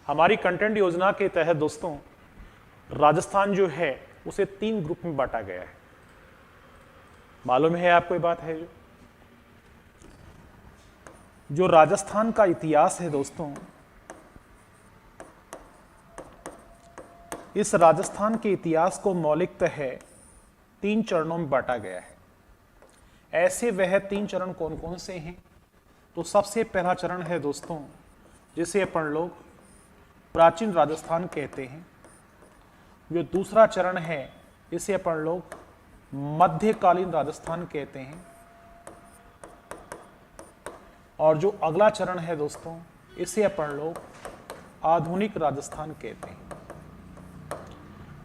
हमारी कंटेंट योजना के तहत दोस्तों राजस्थान जो है उसे 3 ग्रुप में बांटा गया है। मालूम है आपको ये बात है? जो राजस्थान का इतिहास है दोस्तों, इस राजस्थान के इतिहास को मौलिकतः 3 चरणों में बांटा गया है। ऐसे वह 3 चरण कौन कौन से हैं? तो सबसे पहला चरण है दोस्तों जिसे अपन लोग प्राचीन राजस्थान कहते हैं। जो दूसरा चरण है इसे अपन लोग मध्यकालीन राजस्थान कहते हैं। और जो अगला चरण है दोस्तों इसे अपन लोग आधुनिक राजस्थान कहते हैं।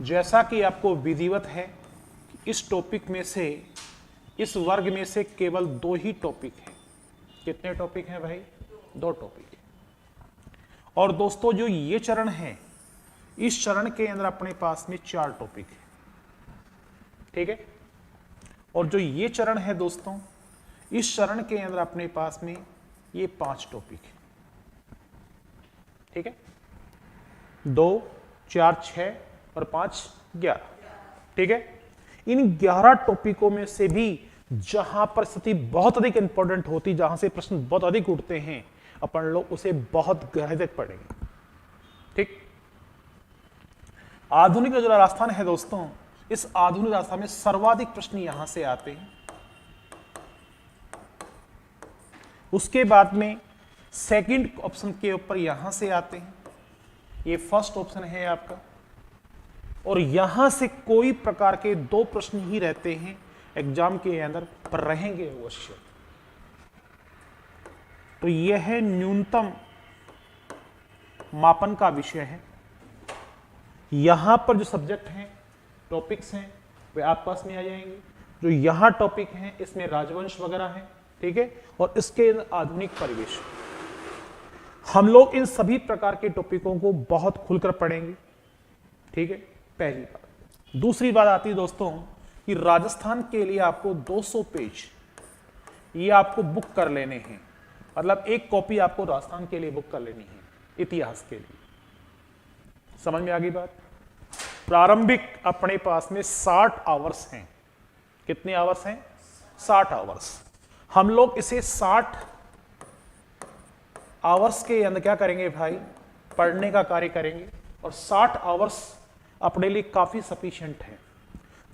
जैसा कि आपको विधिवत है कि इस टॉपिक में से, इस वर्ग में से केवल 2 ही टॉपिक हैं। कितने टॉपिक हैं भाई? 2 टॉपिक है। और दोस्तों जो ये चरण है, इस चरण के अंदर अपने पास में 4 टॉपिक है। ठीक है? और जो ये चरण है दोस्तों, इस चरण के अंदर अपने पास में ये 5 टॉपिक है। ठीक है? 2, 4, 6 और 5, 11। ठीक है? इन 11 टॉपिकों में से भी जहां पर स्थिति बहुत अधिक इंपॉर्टेंट होती, जहां से प्रश्न बहुत अधिक उठते हैं, अपन लोग उसे बहुत गहराई तक पढ़ेंगे। ठीक? आधुनिक जो राजस्थान है दोस्तों, इस आधुनिक राजस्थान में सर्वाधिक प्रश्न यहां से आते हैं। उसके बाद में सेकंड ऑप्शन के ऊपर यहां से आते हैं। ये फर्स्ट ऑप्शन है आपका। और यहां से कोई प्रकार के 2 प्रश्न ही रहते हैं एग्जाम के अंदर, पर रहेंगे अवश्य। तो यह है न्यूनतम मापन का विषय है। यहां पर जो सब्जेक्ट हैं, टॉपिक्स हैं, वे आपस में आ जाएंगे। जो यहां टॉपिक हैं इसमें राजवंश वगैरह है। ठीक है? और इसके आधुनिक परिवेश। हम लोग इन सभी प्रकार के टॉपिकों को बहुत खुलकर पढ़ेंगे। ठीक है? पहली बात। दूसरी बात आती है दोस्तों कि राजस्थान के लिए आपको 200 पेज ये आपको बुक कर लेने हैं। मतलब एक कॉपी आपको राजस्थान के लिए बुक कर लेनी है, इतिहास के लिए। समझ में आ गई बात? प्रारंभिक अपने पास में 60 आवर्स हैं। कितने आवर्स हैं? 60 आवर्स। हम लोग इसे 60 आवर्स के अंदर क्या करेंगे भाई? पढ़ने का कार्य करेंगे। और 60 आवर्स अपने लिए काफी सफिशिएंट है।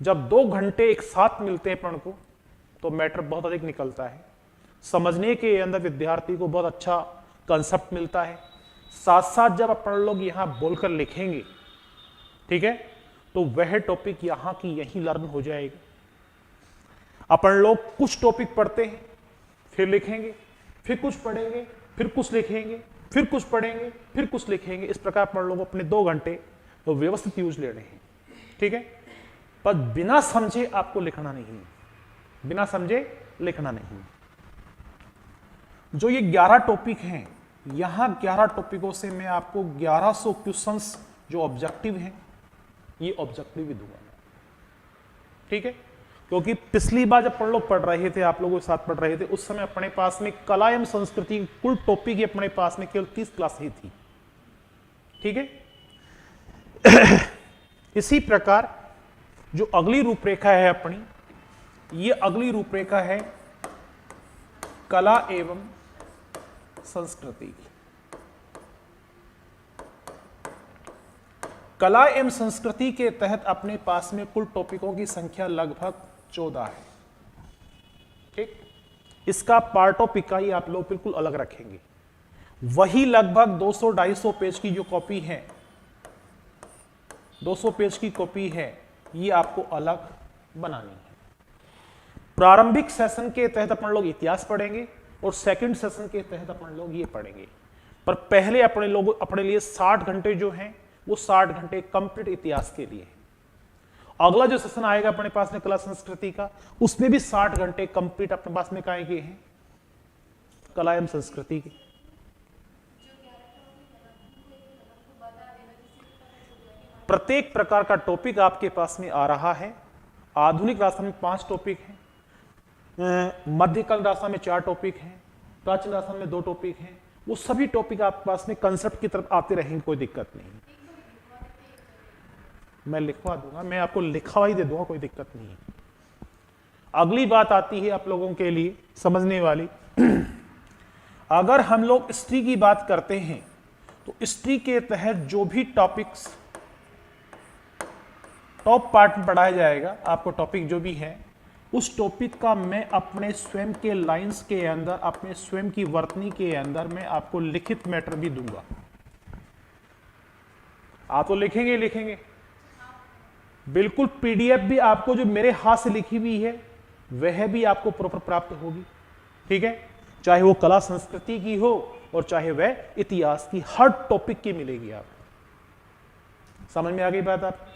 जब 2 घंटे एक साथ मिलते हैं पढ़ने को तो मैटर बहुत अधिक निकलता है। समझने के अंदर विद्यार्थी को बहुत अच्छा कंसेप्ट मिलता है। साथ साथ जब अपन लोग यहां बोलकर लिखेंगे, ठीक है, तो वह टॉपिक यहां की यहीं लर्न हो जाएगी। अपन लोग कुछ टॉपिक पढ़ते हैं, फिर लिखेंगे, फिर कुछ पढ़ेंगे, फिर कुछ लिखेंगे, फिर कुछ पढ़ेंगे, फिर कुछ लिखेंगे। इस प्रकार अपन लोग अपने 2 घंटे तो व्यवस्थित यूज लेने हैं। ठीक है? पर बिना समझे आपको लिखना नहीं, बिना समझे लिखना नहीं। जो ये 11 टॉपिक हैं, यहां 11 टॉपिकों से मैं आपको 1100 क्वेश्चंस जो ऑब्जेक्टिव हैं, ये ऑब्जेक्टिव भी दूंगा। ठीक है? क्योंकि पिछली बार जब अपन लोग पढ़ रहे थे, आप लोगों के साथ पढ़ रहे थे, उस समय अपने पास में कला एवं संस्कृति कुल टॉपिक अपने पास में केवल 30 क्लास ही थी। ठीक है? इसी प्रकार जो अगली रूपरेखा है अपनी, ये अगली रूपरेखा है कला एवं संस्कृति की। कला एवं संस्कृति के तहत अपने पास में कुल टॉपिकों की संख्या लगभग 14 है। ठीक? इसका पार्ट ऑफ इकाई आप लोग बिल्कुल अलग रखेंगे। वही लगभग 200-250 पेज की जो कॉपी है, 200 पेज की कॉपी है, ये आपको अलग बनानी है। प्रारंभिक सेशन के तहत अपन लोग इतिहास पढ़ेंगे और सेकंड सेशन के तहत अपन लोग ये पढ़ेंगे। पर पहले अपने लोग अपने लिए 60 घंटे जो हैं वो 60 घंटे कंप्लीट इतिहास के लिए। अगला जो सेशन आएगा अपने पास में कला संस्कृति का, उसमें भी 60 घंटे कंप्लीट अपने पास में काय के हैं? कला एवं संस्कृति के। प्रत्येक प्रकार का टॉपिक आपके पास में आ रहा है। आधुनिक राजस्थान में 5 टॉपिक हैं, मध्यकालीन राजस्थान में 4 टॉपिक हैं, प्राचीन राजस्थान में 2 टॉपिक हैं, वो सभी टॉपिक आपके पास में कंसेप्ट की तरफ आते रहेंगे, कोई दिक्कत नहीं। मैं लिखवा दूंगा, मैं आपको लिखवा ही दे दूंगा, कोई दिक्कत नहीं है। अगली बात आती है आप लोगों के लिए समझने वाली। अगर हम लोग हिस्ट्री की बात करते हैं तो हिस्ट्री के तहत जो भी टॉपिक्स टॉप पार्ट में पढ़ाया जाएगा, आपको टॉपिक जो भी है उस टॉपिक का मैं अपने स्वयं के लाइंस के अंदर, अपने स्वयं की वर्तनी के अंदर मैं आपको लिखित मैटर भी दूंगा। आप तो लिखेंगे लिखेंगे बिल्कुल। पीडीएफ भी आपको जो मेरे हाथ से लिखी हुई है वह भी आपको प्रॉपर प्राप्त होगी, ठीक है। चाहे वो कला संस्कृति की हो और चाहे वह इतिहास की, हर टॉपिक की मिलेगी आपको। समझ में आ गई बात? आप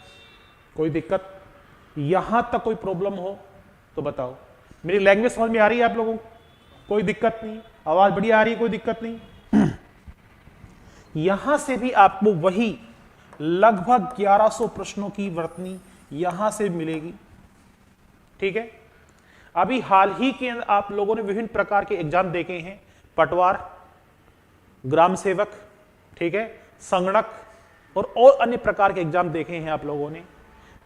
कोई दिक्कत, यहां तक कोई प्रॉब्लम हो तो बताओ। मेरी लैंग्वेज समझ में आ रही है आप लोगों को? कोई दिक्कत नहीं, आवाज बढ़िया आ रही है, कोई दिक्कत नहीं। यहां से भी आपको वही लगभग 1100 प्रश्नों की वर्तनी यहां से मिलेगी, ठीक है। अभी हाल ही के अंदर आप लोगों ने विभिन्न प्रकार के एग्जाम देखे हैं, पटवार, ग्राम सेवक, ठीक है, संगणक और अन्य प्रकार के एग्जाम देखे हैं आप लोगों ने।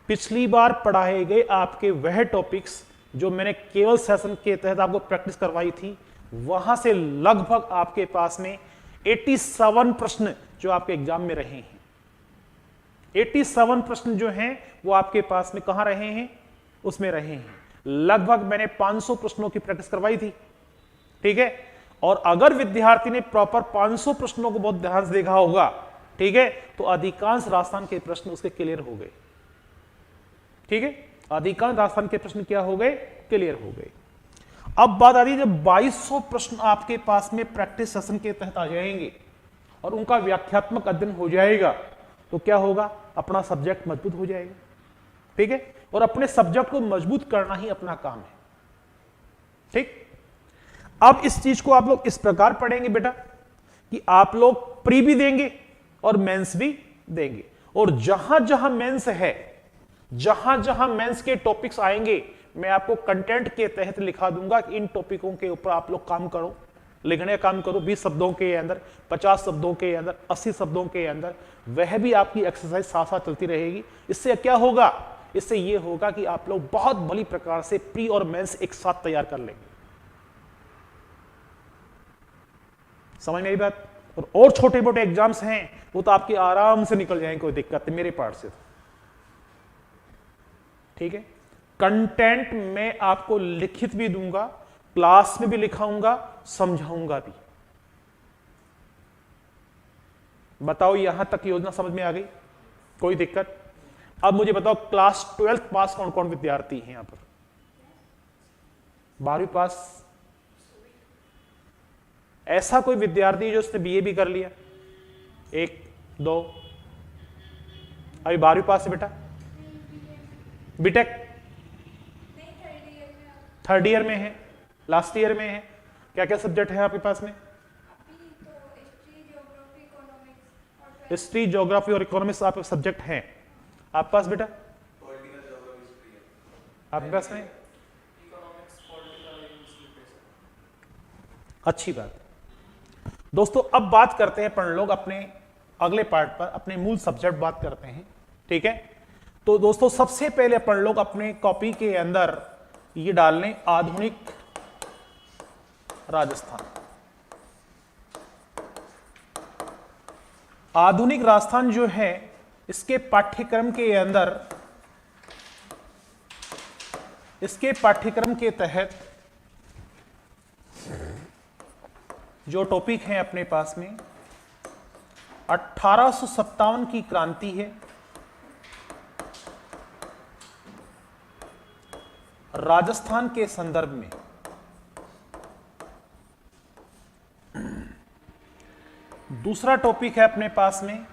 पिछली बार पढ़ाए गए आपके वह टॉपिक्स जो मैंने केवल सेशन के तहत आपको प्रैक्टिस करवाई थी, वहां से लगभग आपके पास में 87 प्रश्न जो आपके एग्जाम में रहे हैं। 87 प्रश्न जो हैं वो आपके पास में कहां रहे हैं? उसमें रहे हैं। लगभग मैंने 500 प्रश्नों की प्रैक्टिस करवाई थी, ठीक है। और अगर विद्यार्थी ने प्रॉपर 500 प्रश्नों को बहुत ध्यान से देखा होगा, ठीक है, तो अधिकांश राजस्थान के प्रश्न उसके क्लियर हो गए, ठीक है। अधिकांश राजस्थान के प्रश्न क्या हो गए? क्लियर हो गए। अब बात आ रही है, जब 2200 प्रश्न आपके पास में प्रैक्टिस सेशन के तहत आ जाएंगे और उनका व्याख्यात्मक अध्ययन हो जाएगा तो क्या होगा? अपना सब्जेक्ट मजबूत हो जाएगा, ठीक है। और अपने सब्जेक्ट को मजबूत करना ही अपना काम है, ठीक। अब इस चीज को आप लोग इस प्रकार पढ़ेंगे बेटा कि आप लोग प्री भी देंगे और मेंस भी देंगे, और जहां जहां मेंस है, जहां जहां मेंस के टॉपिक्स आएंगे मैं आपको कंटेंट के तहत लिखा दूंगा कि इन टॉपिकों के ऊपर आप लोग काम करो, लिखने का काम करो। 20 शब्दों के अंदर, 50 शब्दों के अंदर, 80 शब्दों के अंदर, वह भी आपकी एक्सरसाइज साथ साथ चलती रहेगी। इससे क्या होगा? इससे यह होगा कि आप लोग बहुत बड़ी प्रकार से प्री और मेंस एक साथ तैयार कर लेंगे। समझ में आई बात? और छोटे मोटे एग्जाम्स हैं वो तो आपके आराम से निकल जाएंगे, कोई दिक्कत नहीं मेरे पार्ट से, ठीक है। कंटेंट मैं आपको लिखित भी दूंगा, क्लास में भी लिखाऊंगा, समझाऊंगा भी। बताओ यहां तक योजना समझ में आ गई? कोई दिक्कत? अब मुझे बताओ क्लास 12th पास कौन कौन विद्यार्थी हैं यहां पर? 12वीं पास? ऐसा कोई विद्यार्थी जो उसने बीए भी कर लिया? 1 2? अभी 12वीं पास है बेटा? बीटेक? थर्ड ईयर में है, लास्ट ईयर में है। क्या क्या सब्जेक्ट है आपके पास में? हिस्ट्री, ज्योग्राफी और इकोनॉमिक्स आपके सब्जेक्ट हैं आपके पास बेटा? आपके पास में? अच्छी बात। दोस्तों अब बात करते हैं अपन लोग अपने अगले पार्ट पर, अपने मूल सब्जेक्ट बात करते हैं, ठीक है। तो दोस्तों सबसे पहले अपन लोग अपने कॉपी के अंदर ये डाल लें आधुनिक राजस्थान। आधुनिक राजस्थान जो है इसके पाठ्यक्रम के अंदर, इसके पाठ्यक्रम के तहत जो टॉपिक है अपने पास में 1857 की क्रांति है, राजस्थान के संदर्भ में। दूसरा टॉपिक है अपने पास में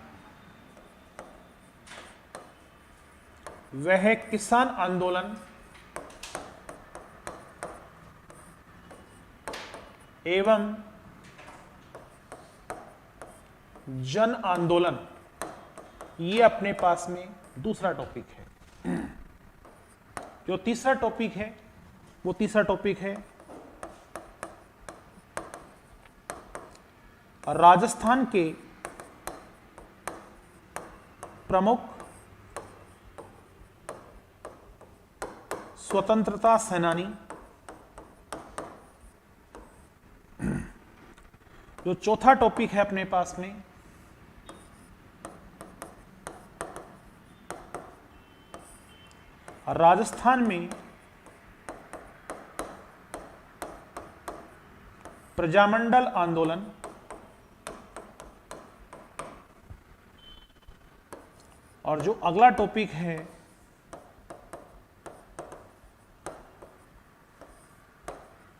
वह है किसान आंदोलन एवं जन आंदोलन। ये अपने पास में दूसरा टॉपिक है। जो तीसरा टॉपिक है वो तीसरा टॉपिक है राजस्थान के प्रमुख स्वतंत्रता सेनानी। जो चौथा टॉपिक है अपने पास में, राजस्थान में प्रजामंडल आंदोलन। और जो अगला टॉपिक है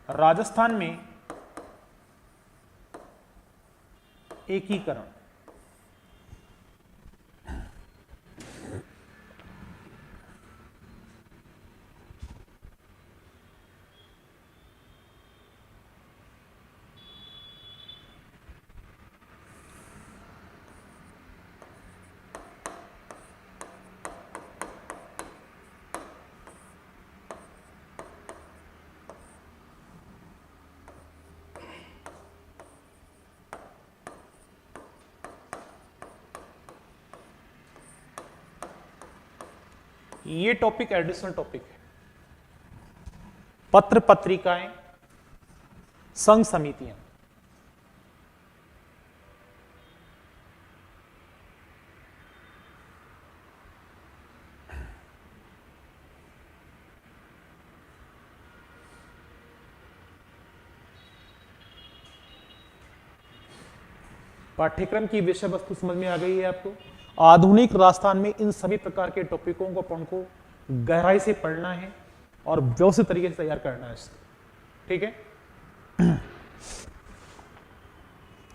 राजस्थान में एकीकरण। ये टॉपिक एडिशनल टॉपिक है। पत्र पत्रिकाएं, संघ समितियां। पाठ्यक्रम की विषय वस्तु समझ में आ गई है आपको। आधुनिक राजस्थान में इन सभी प्रकार के टॉपिकों को अपन को गहराई से पढ़ना है और व्यवस्थित तरीके से तैयार करना है इसको, ठीक है।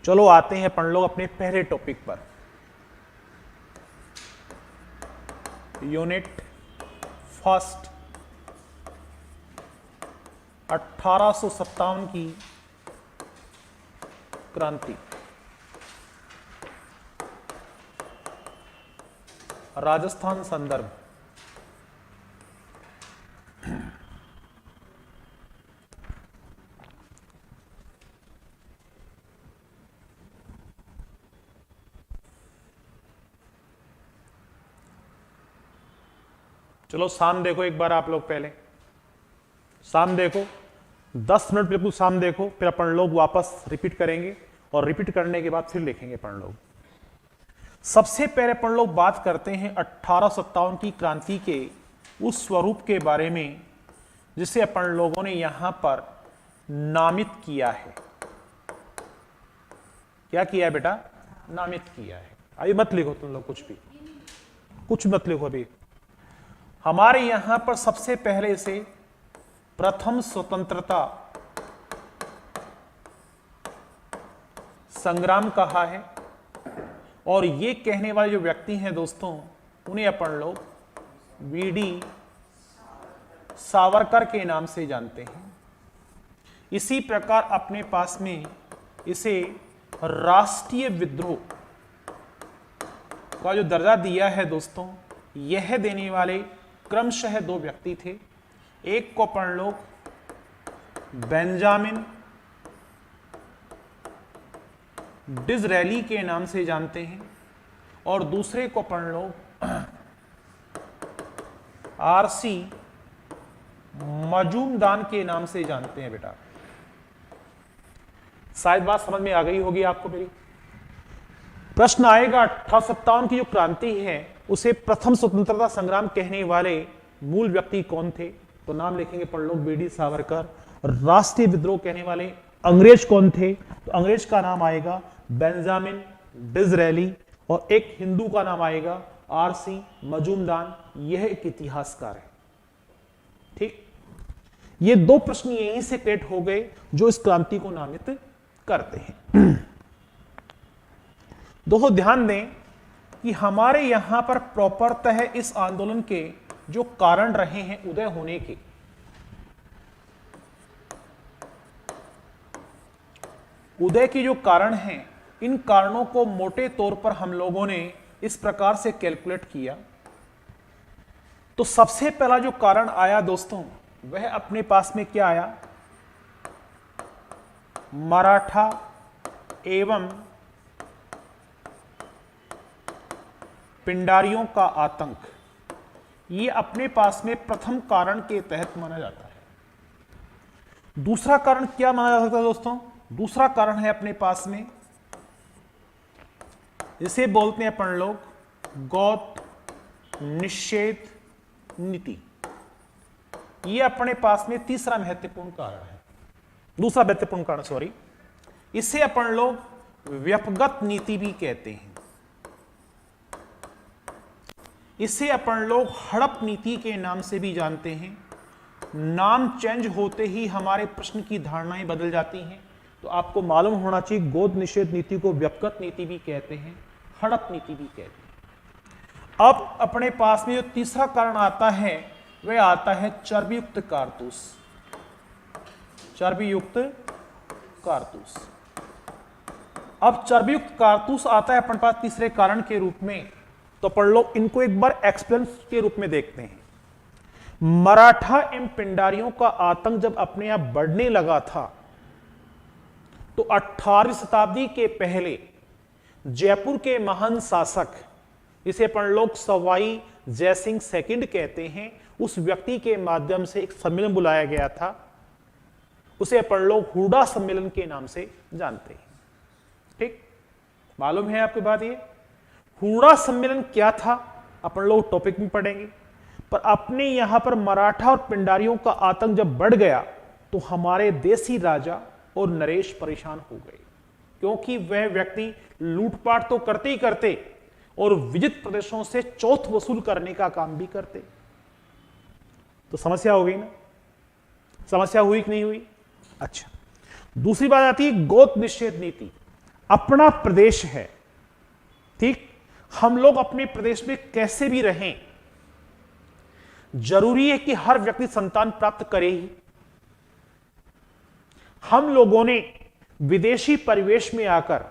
चलो आते हैं अपन लोग अपने पहले टॉपिक पर। यूनिट फर्स्ट, 1857 की क्रांति। राजस्थान संदर्भ। चलो शाम देखो एक बार आप लोग, पहले शाम देखो, 10 मिनट बिल्कुल शाम देखो, फिर अपन लोग वापस रिपीट करेंगे और रिपीट करने के बाद फिर लिखेंगे अपन लोग। सबसे पहले अपन लोग बात करते हैं 1857 की क्रांति के उस स्वरूप के बारे में जिसे अपन लोगों ने यहां पर नामित किया है। क्या किया है बेटा? नामित किया है। अभी मत लिखो तुम लोग, कुछ मत लिखो अभी। हमारे यहां पर सबसे पहले से प्रथम स्वतंत्रता संग्राम कहा है, और ये कहने वाले जो व्यक्ति हैं दोस्तों, उन्हें अपन लोग वीडी सावरकर के नाम से जानते हैं। इसी प्रकार अपने पास में इसे राष्ट्रीय विद्रोह का जो दर्जा दिया है दोस्तों, यह देने वाले क्रमशः दो व्यक्ति थे। एक को अपन लोग बेंजामिन डिसरेली के नाम से जानते हैं, और दूसरे को अपन लोग आरसी मजूमदान के नाम से जानते हैं। बेटा शायद बात समझ में आ गई होगी आपको मेरी। प्रश्न आएगा 1857 की जो क्रांति है उसे प्रथम स्वतंत्रता संग्राम कहने वाले मूल व्यक्ति कौन थे? तो नाम लिखेंगे अपन लोग वीडी सावरकर। राष्ट्रीय विद्रोह कहने वाले अंग्रेज कौन थे? तो अंग्रेज का नाम आएगा बेंजामिन डिसरेली, और एक हिंदू का नाम आएगा आरसी मजूमदान। यह एक इतिहासकार है। ठीक, ये दो प्रश्न यहीं से क्रिएट हो गए जो इस क्रांति को नामित करते हैं। दोस्तों ध्यान दें कि हमारे यहां पर प्रॉपरतः इस आंदोलन के जो कारण रहे हैं उदय होने के, उदय के जो कारण हैं, इन कारणों को मोटे तौर पर हम लोगों ने इस प्रकार से कैलकुलेट किया। तो सबसे पहला जो कारण आया दोस्तों, वह अपने पास में क्या आया? मराठा एवं पिंडारियों का आतंक, ये अपने पास में प्रथम कारण के तहत माना जाता है। दूसरा कारण क्या माना जा सकता है दोस्तों? दूसरा कारण है अपने पास में, इसे बोलते हैं अपन लोग गौत निषेध नीति। ये अपने पास में तीसरा महत्वपूर्ण कारण है, दूसरा महत्वपूर्ण कारण, सॉरी। इसे अपन लोग व्यपगत नीति भी कहते हैं। इसे अपन लोग हड़प नीति के नाम से भी जानते हैं। नाम चेंज होते ही हमारे प्रश्न की धारणाएं बदल जाती हैं, तो आपको मालूम होना चाहिए गोद निषेध नीति को व्यपगत नीति भी कहते हैं, हड़प नीति भी कहते हैं। अब अपने पास में जो तीसरा कारण आता है वह आता है चर्बीयुक्त कारतूस। चर्बीयुक्त कारतूस। अब चर्बीयुक्त कारतूस आता है अपन पास तीसरे कारण के रूप में, तो अपन लोग इनको एक बार एक्सप्लेन के रूप में देखते हैं। मराठा एवं पिंडारियों का आतंक जब अपने यहां बढ़ने लगा था, तो 18वीं शताब्दी के पहले जयपुर के महान शासक, इसे अपन लोग सवाई जयसिंह सेकंड कहते हैं, उस व्यक्ति के माध्यम से एक सम्मेलन बुलाया गया था। उसे अपन लोग हुडा सम्मेलन के नाम से जानते हैं। ठीक, मालूम है आपको बात? ये हुडा सम्मेलन क्या था अपन लोग टॉपिक में पढ़ेंगे, पर अपने यहां पर मराठा और पिंडारियों का आतंक जब बढ़ गया तो हमारे देसी राजा और नरेश परेशान हो गए, क्योंकि वह व्यक्ति लूटपाट तो करते ही करते और विजित प्रदेशों से चौथ वसूल करने का काम भी करते। तो समस्या हो गई ना? समस्या हुई कि नहीं हुई? अच्छा, दूसरी बात आती है गोद निषेध नीति। अपना प्रदेश है, ठीक, हम लोग अपने प्रदेश में कैसे भी रहें, जरूरी है कि हर व्यक्ति संतान प्राप्त करे ही। हम लोगों ने विदेशी परिवेश में आकर,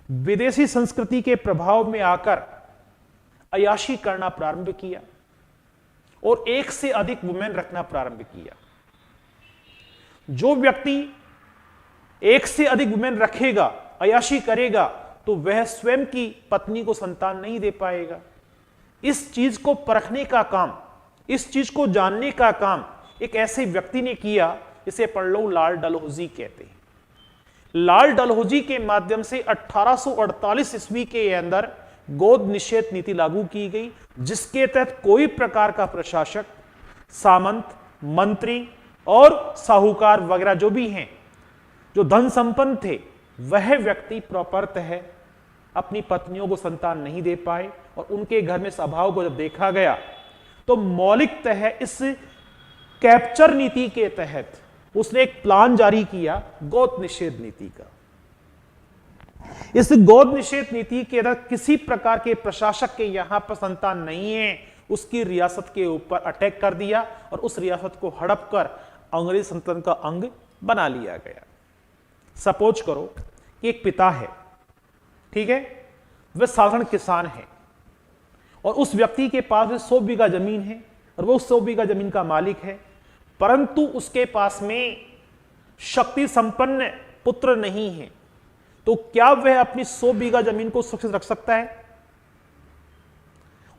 विदेशी संस्कृति के प्रभाव में आकर अय्याशी करना प्रारंभ किया और एक से अधिक वुमेन रखना प्रारंभ किया। जो व्यक्ति एक से अधिक वुमेन रखेगा, अय्याशी करेगा, तो वह स्वयं की पत्नी को संतान नहीं दे पाएगा। इस चीज को परखने का काम, इस चीज को जानने का काम एक ऐसे व्यक्ति ने किया, इसे अपन लोग लाल डलहौजी कहते हैं। लाल डलहौजी के माध्यम से 1848 ईस्वी के अंदर गोद निषेध नीति लागू की गई, जिसके तहत कोई प्रकार का प्रशासक, सामंत, मंत्री और साहूकार वगैरह जो भी हैं, जो धन संपन्न थे, वह व्यक्ति प्रॉपरतः अपनी पत्नियों को संतान नहीं दे पाए, और उनके घर में इस अभाव को जब देखा गया तो मौलिकतः इस कैप्चर नीति के तहत उसने एक प्लान जारी किया गोद निषेध नीति का। इस गोद निषेध नीति के तहत किसी प्रकार के प्रशासक के यहां पर संतान नहीं है, उसकी रियासत के ऊपर अटैक कर दिया और उस रियासत को हड़प कर अंग्रेज सल्तनत का अंग बना लिया गया। सपोज करो कि एक पिता है, ठीक है, वह साधारण किसान है और उस व्यक्ति के पास 100 बीघा जमीन है और वो उस 100 बीघा जमीन का मालिक है, परंतु उसके पास में शक्ति संपन्न पुत्र नहीं है। तो क्या वह अपनी 100 बीघा जमीन को सुरक्षित रख सकता है?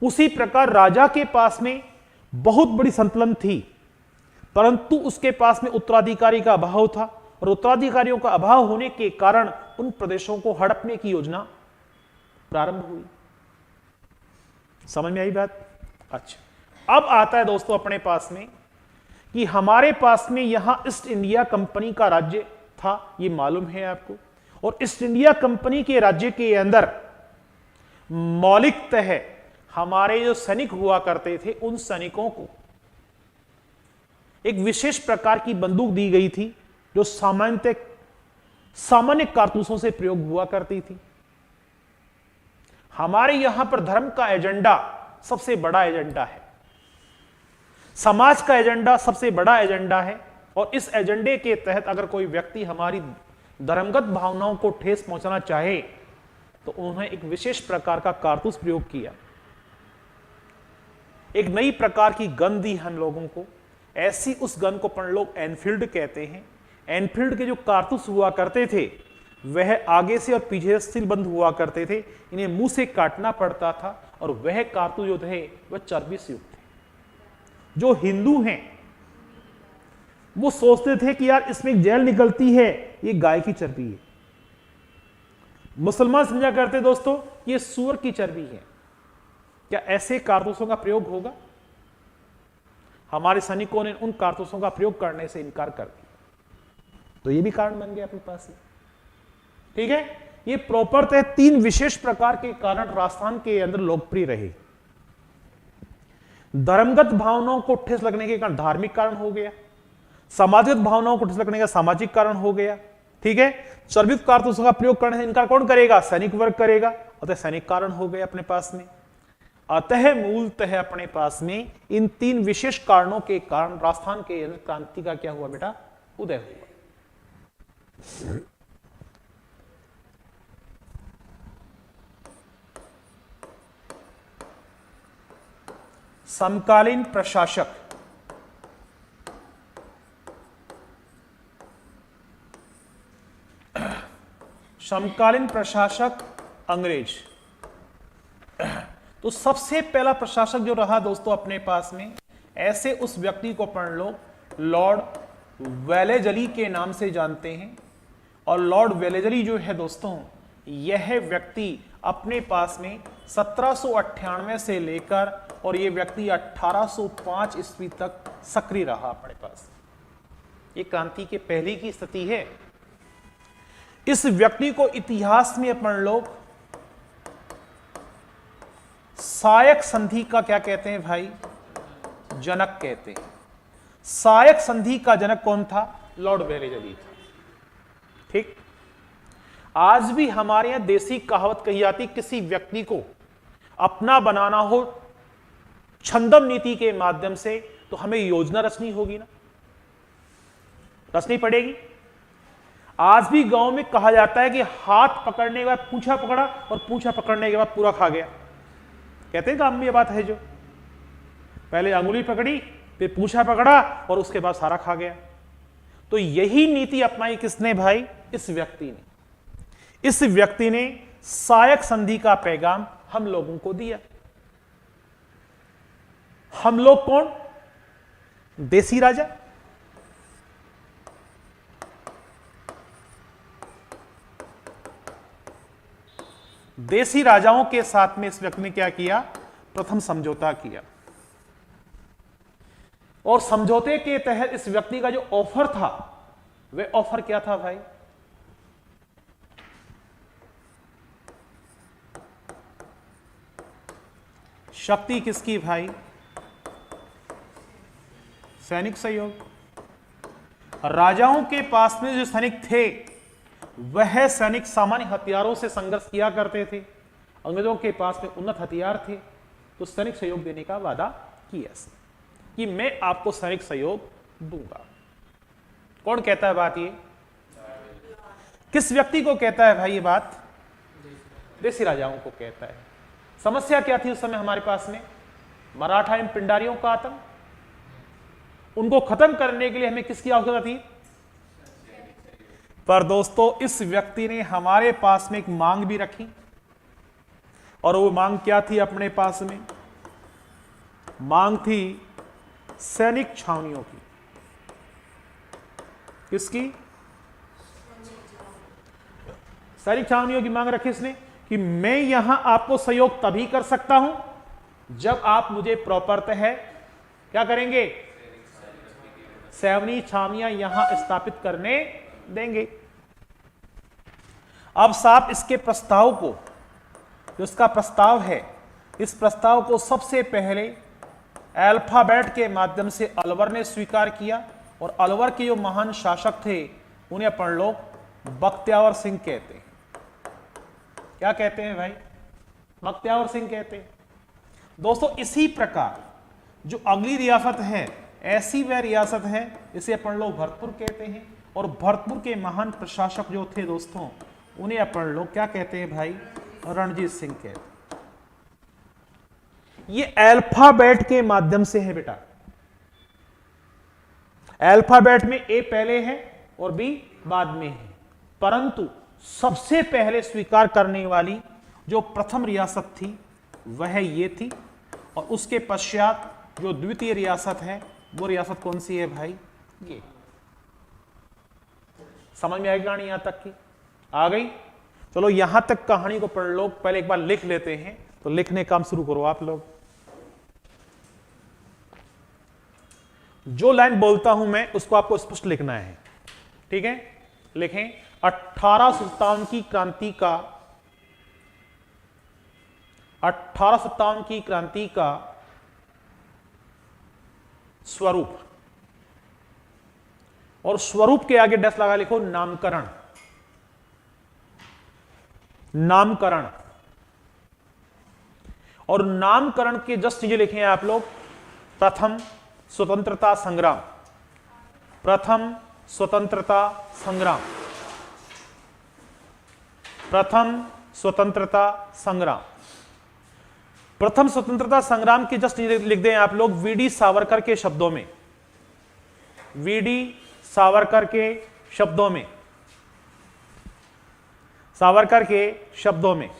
उसी प्रकार राजा के पास में बहुत बड़ी संतुलन थी, परंतु उसके पास में उत्तराधिकारी का अभाव था, और उत्तराधिकारियों का अभाव होने के कारण उन प्रदेशों को हड़पने की योजना प्रारंभ हुई। समझ में आई बात? अच्छा, अब आता है दोस्तों अपने पास में कि हमारे पास में यहां ईस्ट इंडिया कंपनी का राज्य था, ये मालूम है आपको, और ईस्ट इंडिया कंपनी के राज्य के अंदर मौलिकतः हमारे जो सैनिक हुआ करते थे, उन सैनिकों को एक विशेष प्रकार की बंदूक दी गई थी, जो सामान्य कारतूसों से प्रयोग हुआ करती थी। हमारे यहां पर धर्म का एजेंडा सबसे बड़ा एजेंडा है, समाज का एजेंडा सबसे बड़ा एजेंडा है, और इस एजेंडे के तहत अगर कोई व्यक्ति हमारी धर्मगत भावनाओं को ठेस पहुंचाना चाहे तो उन्होंने एक विशेष प्रकार का कारतूस प्रयोग किया। एक नई प्रकार की गन दी हम लोगों को, ऐसी उस गन को अपन लोग एनफील्ड कहते हैं। एनफील्ड के जो कारतूस हुआ करते थे वह आगे से और पीछे से सील बंद हुआ करते थे, इन्हें मुंह से काटना पड़ता था, और वह कारतूस जो थे वह चर्बी से युक्त थे। जो हिंदू हैं वो सोचते थे कि यार इसमें एक जेल निकलती है, ये गाय की चर्बी है। मुसलमान समझा करते दोस्तों ये सूअर की चर्बी है। क्या ऐसे कारतूसों का प्रयोग होगा? हमारे सैनिकों ने उन कारतूसों का प्रयोग करने से इनकार कर दिया, तो ये भी कारण बन गया अपने पास। ठीक है, ये प्रॉपर 3 विशेष प्रकार के कारण राजस्थान के अंदर लोकप्रिय रहे। धर्मगत भावनाओं को ठेस लगने के कारण धार्मिक कारण हो गया, सामाजिक भावनाओं को ठेस लगने का सामाजिक कारण हो गया। ठीक है, चर्बित कारतूसों का प्रयोग करने से इनकार कौन करेगा? सैनिक वर्ग करेगा, अतः सैनिक कारण हो गए अपने पास में। अतः मूलतः अपने पास में इन 3 विशेष कारणों के कारण राजस्थान के अंदर क्रांति का क्या हुआ बेटा? उदय हुआ। समकालीन प्रशासक, समकालीन प्रशासक अंग्रेज। तो सबसे पहला प्रशासक जो रहा दोस्तों अपने पास में, ऐसे उस व्यक्ति को पढ़ लो, लॉर्ड वेलेजली के नाम से जानते हैं। और लॉर्ड वेलेजली जो है दोस्तों, यह व्यक्ति अपने पास में 1798 से लेकर और यह व्यक्ति 1805 ईस्वी तक सक्रिय रहा अपने पास। ये क्रांति के पहले की स्थिति है। इस व्यक्ति को इतिहास में अपन लोग सायक संधि का क्या कहते हैं भाई? जनक कहते हैं। सायक संधि का जनक कौन था? लॉर्ड वेलेजली था। ठीक, आज भी हमारे यहां देसी कहावत कही जाती, किसी व्यक्ति को अपना बनाना हो छंदम नीति के माध्यम से, तो हमें योजना रचनी होगी ना, रचनी पड़ेगी। आज भी गांव में कहा जाता है कि हाथ पकड़ने के बाद पूंछा पकड़ा और पूंछा पकड़ने के बाद पूरा खा गया। कहते हैं गांव में ये बात है, जो पहले अंगुली पकड़ी फिर पूंछा पकड़ा और उसके बाद सारा खा गया। तो यही नीति अपनाई किसने भाई? इस व्यक्ति ने। इस व्यक्ति ने सायक संधि का पैगाम हम लोगों को दिया। हम लोग कौन? देसी राजा। देसी राजाओं के साथ में इस व्यक्ति ने क्या किया? प्रथम समझौता किया। और समझौते के तहत इस व्यक्ति का जो ऑफर था, वह ऑफर क्या था भाई? शक्ति किसकी भाई? सैनिक सहयोग। राजाओं के पास में जो सैनिक थे, वह सैनिक सामान्य हथियारों से संघर्ष किया करते थे। अंग्रेजों के पास में उन्नत हथियार थे, तो सैनिक सहयोग देने का वादा किया कि मैं आपको सैनिक सहयोग दूंगा। कौन कहता है बात? ये किस व्यक्ति को कहता है भाई ये बात? देसी राजाओं को कहता है। समस्या क्या थी उस समय हमारे पास में? मराठा एवं पिंडारियों का आतंक। उनको खत्म करने के लिए हमें किसकी आवश्यकता थी? पर दोस्तों इस व्यक्ति ने हमारे पास में एक मांग भी रखी, और वो मांग क्या थी अपने पास में? मांग थी सैनिक छावनियों की। किसकी? सैनिक छावनियों की मांग रखी इसने कि मैं यहां आपको सहयोग तभी कर सकता हूं जब आप मुझे प्रॉपरतः क्या करेंगे? सैनिक छावनियां यहां स्थापित करने देंगे। अब साहब इसके प्रस्ताव को, जो इसका प्रस्ताव है, इस प्रस्ताव को सबसे पहले अल्फाबेट के माध्यम से अलवर ने स्वीकार किया, और अलवर के जो महान शासक थे उन्हें अपन लोग बख्तियावर सिंह कहते हैं। क्या कहते हैं भाई? बख्तियावर सिंह कहते हैं। दोस्तों इसी प्रकार जो अगली रियासत है, ऐसी वह रियासत है, इसे अपन लोग भरतपुर कहते हैं। और भरतपुर के महान प्रशासक जो थे दोस्तों, उन्हें अपन लोग क्या कहते हैं भाई? रणजीत सिंह कहते हैं। ये अल्फाबेट के माध्यम से है बेटा। अल्फाबेट में ए पहले है और बी बाद में है, परंतु सबसे पहले स्वीकार करने वाली जो प्रथम रियासत थी वह ये थी, और उसके पश्चात जो द्वितीय रियासत है वो रियासत कौन सी है भाई? ये। समझ में आएगी कहानी? यहां तक की आ गई? चलो यहां तक कहानी को पढ़ लो, पहले एक बार लिख लेते हैं। तो लिखने काम शुरू करो आप लोग। जो लाइन बोलता हूं मैं उसको आपको स्पष्ट लिखना है, ठीक है? लिखें 1857 की क्रांति का 1857 की क्रांति का स्वरूप, और स्वरूप के आगे डैश लगा लिखो नामकरण। नामकरण, और नामकरण के जस्ट नीचे लिखे हैं आप लोग प्रथम स्वतंत्रता संग्राम। प्रथम स्वतंत्रता संग्राम। प्रथम स्वतंत्रता संग्राम। प्रथम स्वतंत्रता संग्राम के जस्ट लिख दें आप लोग वीडी सावरकर के शब्दों में। वीडी सावरकर के शब्दों में। सावरकर के शब्दों में।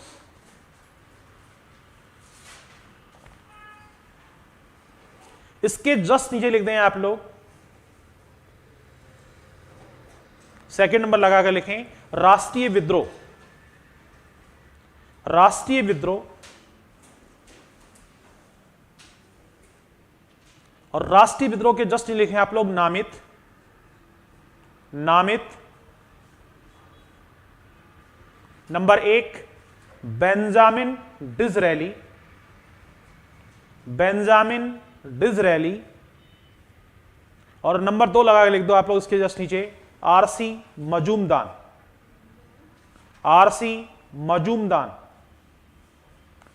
इसके जस्ट नीचे लिख दें आप लोग, सेकंड नंबर लगाकर लिखें राष्ट्रीय विद्रोह। राष्ट्रीय विद्रोह, और राष्ट्रीय विद्रोह के जस्ट लिखें आप लोग नामित। नामित। Number 1 Benjamin Disraeli. Benjamin Disraeli. और नंबर 2 लगा के लिख दो आप लोग इसके जस्ट नीचे RC Majumdar. RC Majumdar.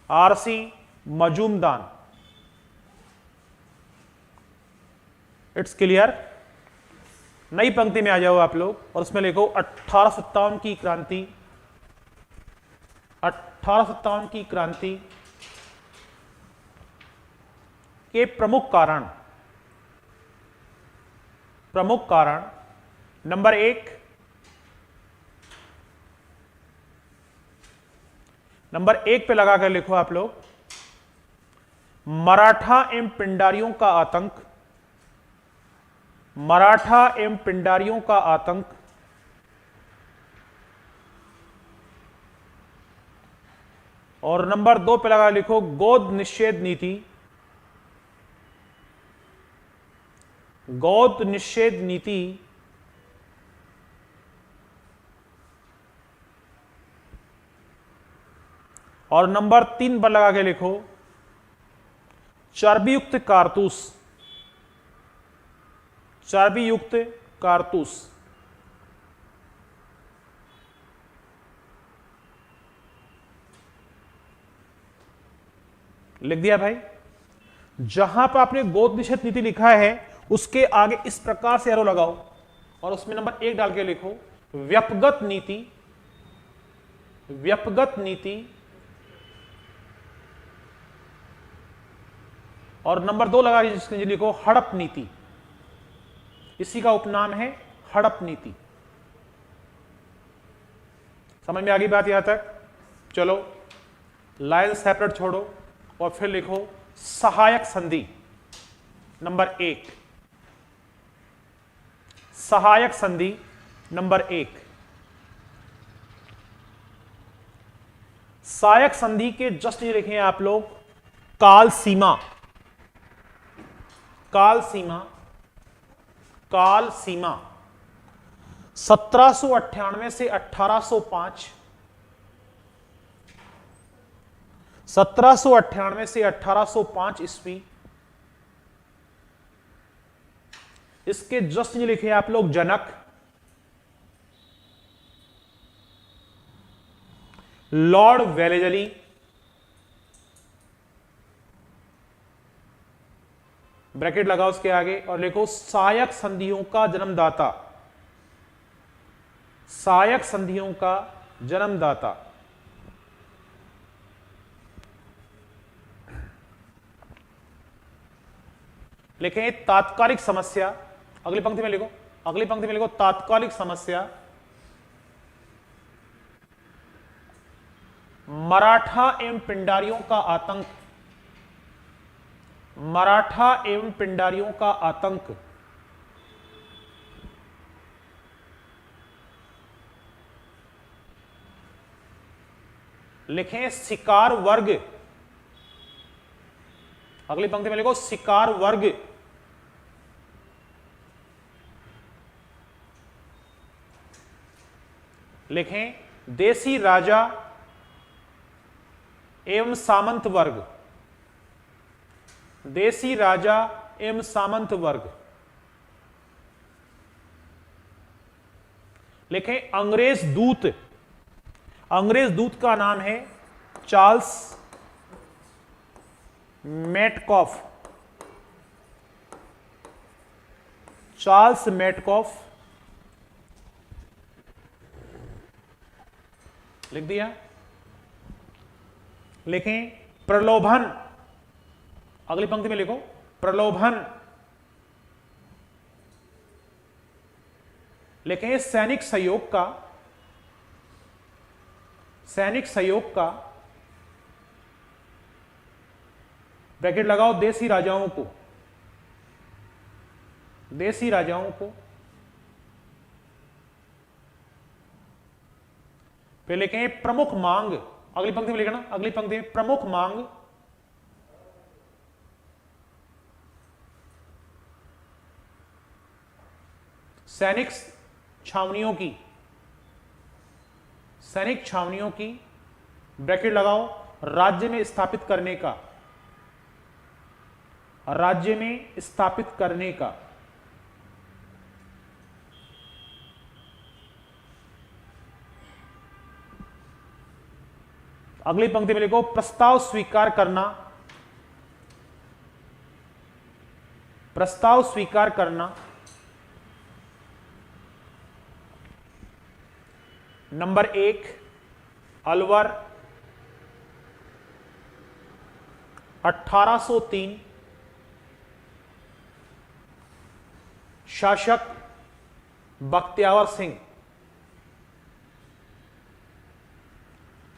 RC Majumdar. It's clear? नई पंक्ति में आ जाओ आप लोग और उसमें लिखो 1857 की क्रांति। 1857 की क्रांति के प्रमुख कारण। प्रमुख कारण नंबर 1, नंबर 1 पे लगाकर लिखो आप लोग मराठा एवं पिंडारियों का आतंक। मराठा एवं पिंडारियों का आतंक। और नंबर 2 पे लगा लिखो गोद निषेध नीति। गोद निषेध नीति। और नंबर 3 पर लगा के लिखो चर्बीयुक्त कारतूस। चर्बीयुक्त कारतूस। लिख दिया भाई? जहां पर आपने गोद निषेध नीति लिखा है उसके आगे इस प्रकार से एरो लगाओ और उसमें नंबर 1 डाल के लिखो व्यपगत नीति। व्यपगत नीति। और नंबर 2 लगा के जिसके लिखो हड़प नीति। इसी का उपनाम है हड़प नीति। समझ में आ गई बात यहां तक? चलो लाइन सेपरेट छोड़ो और फिर लिखो सहायक संधि। नंबर 1 सहायक संधि। नंबर 1 सहायक संधि के जस्ट ये लिखे आप लोग काल सीमा। काल सीमा। काल सीमा 1798 से 1805। 1798 से 1805 ईस्वी। इसके जस्ट ये लिखे आप लोग जनक। Lord Wellesley. ब्रैकेट लगाओ उसके आगे और लिखो सहायक संधियों का जन्मदाता। सहायक संधियों का जन्मदाता। लिखें तात्कालिक समस्या। अगली पंक्ति में लिखो, अगली पंक्ति में लिखो तात्कालिक समस्या। मराठा एवं पिंडारियों का आतंक, मराठा एवं पिंडारियों का आतंक। लिखें शिकार वर्ग, अगली पंक्ति में लिखो शिकार वर्ग। लिखें देसी राजा एवं सामंत वर्ग, देसी राजा एवं सामंत वर्ग। लिखें अंग्रेज दूत, अंग्रेज दूत का नाम है चार्ल्स मेटकॉफ, चार्ल्स मेटकॉफ। लिख दिया। लिखें प्रलोभन, अगली पंक्ति में लिखो प्रलोभन। लिखें सैनिक सहयोग का, सैनिक सहयोग का, ब्रैकेट लगाओ, देसी राजाओं को, देसी राजाओं को। फिर लिखें प्रमुख मांग, अगली पंक्ति में लिखना, अगली पंक्ति में प्रमुख मांग। सैनिक छावनियों की, सैनिक छावनियों की, ब्रैकेट लगाओ, राज्य में स्थापित करने का, राज्य में स्थापित करने का। अगली पंक्ति में लिखो प्रस्ताव स्वीकार करना, प्रस्ताव स्वीकार करना। नंबर 1 अलवर 1803, शासक बख्तियावर सिंह,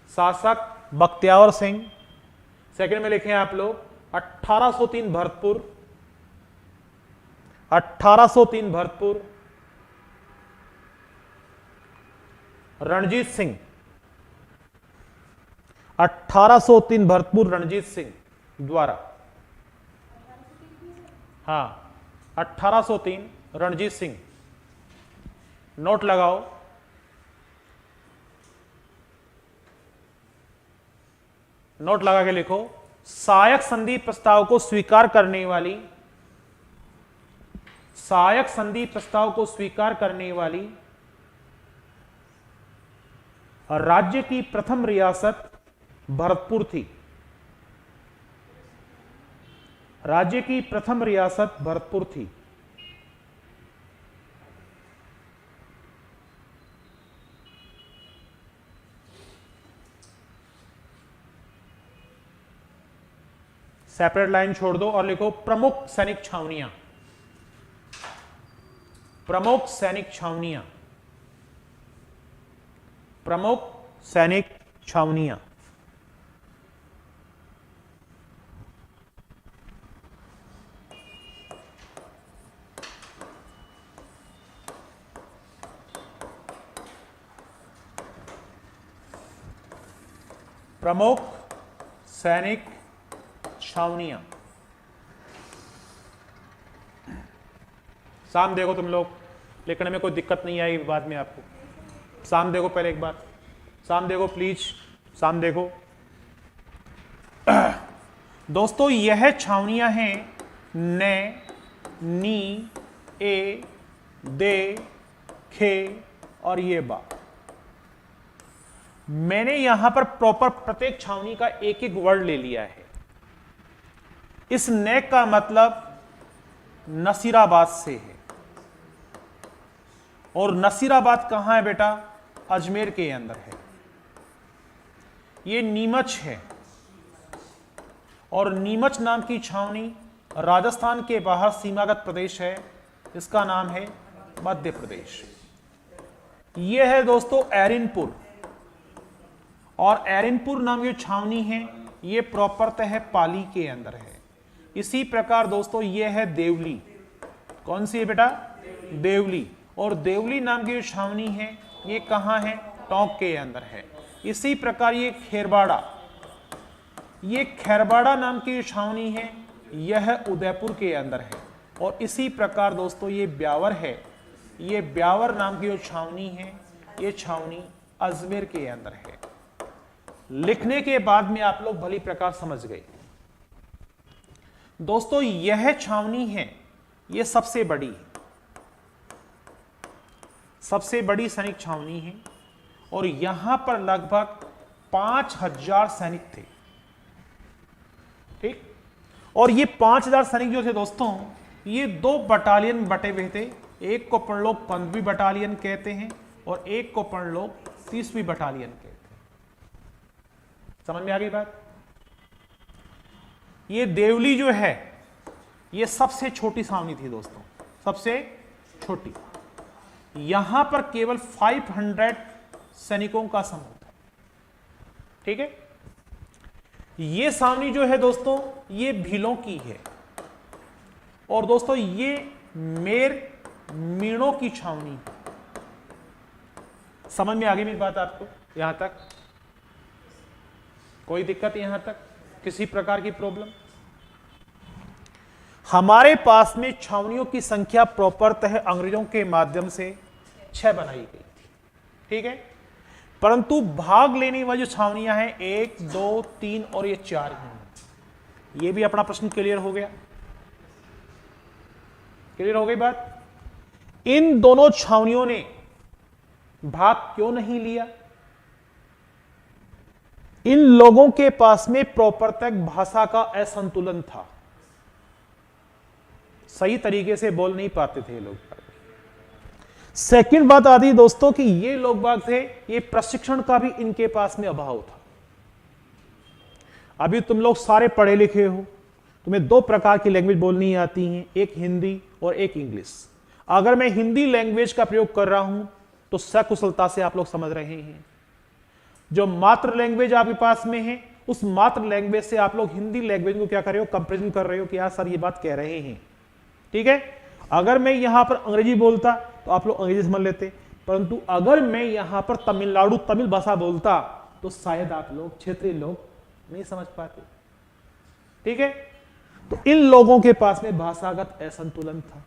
शासक बख्तियावर सिंह। सेकंड में लिखें आप लोग 1803 भरतपुर, 1803 भरतपुर रणजीत सिंह, 1803 भरतपुर रणजीत सिंह द्वारा। हाँ 1803 रणजीत सिंह। नोट लगाओ, नोट लगा के लिखो सहायक संधि प्रस्ताव को स्वीकार करने वाली, सहायक संधि प्रस्ताव को स्वीकार करने वाली राज्य की प्रथम रियासत भरतपुर थी, राज्य की प्रथम रियासत भरतपुर थी। सेपरेट लाइन छोड़ दो और लिखो प्रमुख सैनिक छावनियां, प्रमुख सैनिक छावनियां, प्रमुख सैनिक छावनियां। प्रमुख सैनिक छावनियां। साम देखो, तुम लोग लिखने में कोई दिक्कत नहीं आएगी बाद में आपको। साम देखो पहले एक बार, साम देखो प्लीज, साम देखो। दोस्तों यह छावनियां हैं न, नी, ए, दे, खे और ये बा। मैंने यहां पर प्रॉपर प्रत्येक छावनी का एक एक वर्ड ले लिया है। इस न का मतलब नसीराबाद से है, और नसीराबाद कहां है बेटा? अजमेर के अंदर है। ये नीमच है, और नीमच नाम की छावनी राजस्थान के बाहर सीमागत प्रदेश है, इसका नाम है मध्य प्रदेश। यह है दोस्तों एरिनपुर, और एरनपुर नाम की छावनी है ये प्रॉपरतः पाली के अंदर है। इसी प्रकार दोस्तों ये है देवली, कौन सी है बेटा, देवली, और देवली नाम की जो छावनी है ये कहां है, टोंक के अंदर है। इसी प्रकार ये खेरबाड़ा, ये खैरबाड़ा नाम की जो छावनी है यह उदयपुर के अंदर है। और इसी प्रकार दोस्तों ये ब्यावर है, ये ब्यावर नाम की जो छावनी है ये छावनी अजमेर के अंदर है। लिखने के बाद में आप लोग भली प्रकार समझ गए। दोस्तों यह छावनी है ये सबसे बड़ी है, सबसे बड़ी सैनिक छावनी है और यहां पर लगभग 5000 सैनिक थे। ठीक, और ये 5000 सैनिक जो थे दोस्तों ये 2 बटालियन बटे हुए थे। एक को अपन लोग 15वीं बटालियन कहते हैं और एक को अपन लोग 30वीं बटालियन कहते हैं। समझ में आ गई बात। ये देवली जो है ये सबसे छोटी छावनी थी दोस्तों, सबसे छोटी। यहां पर केवल 500 सैनिकों का समूह था। ठीक है, ये छावनी जो है दोस्तों ये भीलों की है और दोस्तों ये मीणों की छावनी है। समझ में आ गई मेरी बात आपको यहां तक? कोई दिक्कत यहां तक, किसी प्रकार की प्रॉब्लम? हमारे पास में छावनियों की संख्या प्रॉपरतः अंग्रेजों के माध्यम से 6 बनाई गई थी। ठीक है, परंतु भाग लेने वाली जो छावनियां हैं 1, 2, 3 और ये 4 हैं। ये भी अपना प्रश्न क्लियर हो गया, क्लियर हो गई बात। इन दोनों छावनियों ने भाग क्यों नहीं लिया? इन लोगों के पास में प्रॉपरतः भाषा का असंतुलन था, सही तरीके से बोल नहीं पाते थे ये लोग। सेकंड बात आती है दोस्तों कि ये लोग बाग थे, ये प्रशिक्षण का भी इनके पास में अभाव था। अभी तुम लोग सारे पढ़े लिखे हो, तुम्हें 2 प्रकार की लैंग्वेज बोलनी आती हैं, एक हिंदी और एक इंग्लिश। अगर मैं हिंदी लैंग्वेज का प्रयोग कर रहा हूं तो सकुशलता से आप लोग समझ रहे हैं। जो मात्र लैंग्वेज आपके पास में है उस मात्र लैंग्वेज से आप लोग हिंदी लैंग्वेज को क्या कर रहे हो, कंपेरिजन कर रहे हो कि यार सर ये बात कह रहे हैं। ठीक है, अगर मैं यहां पर अंग्रेजी बोलता तो आप लोग अंग्रेजी समझ लेते, परंतु अगर मैं यहां पर तमिलनाडु तमिल भाषा बोलता तो शायद आप लोग क्षेत्रीय लोग नहीं समझ पाते। ठीक है, तो इन लोगों के पास में भाषागत असंतुलन था।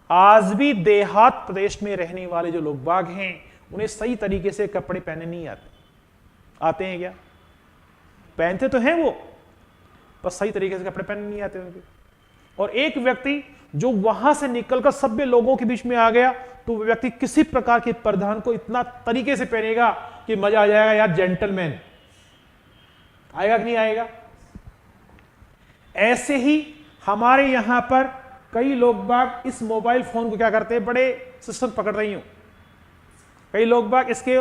आज भी देहात प्रदेश में रहने वाले जो लोग बाग हैं उन्हें सही तरीके से कपड़े पहने नहीं आते। आते हैं क्या? पहनते तो हैं वो, पर सही तरीके से कपड़े पहनने नहीं आते उनके। और एक व्यक्ति जो वहां से निकलकर सभ्य लोगों के बीच में आ गया तो वो व्यक्ति किसी प्रकार के परिधान को इतना तरीके से पहनेगा कि मजा आ जाएगा, यार जेंटलमैन। आएगा कि नहीं आएगा? ऐसे ही हमारे यहां पर कई लोग बाग इस मोबाइल फोन को क्या करते हैं, बड़े सिस्टम पकड़ रही हूं। कई लोग बाग इसके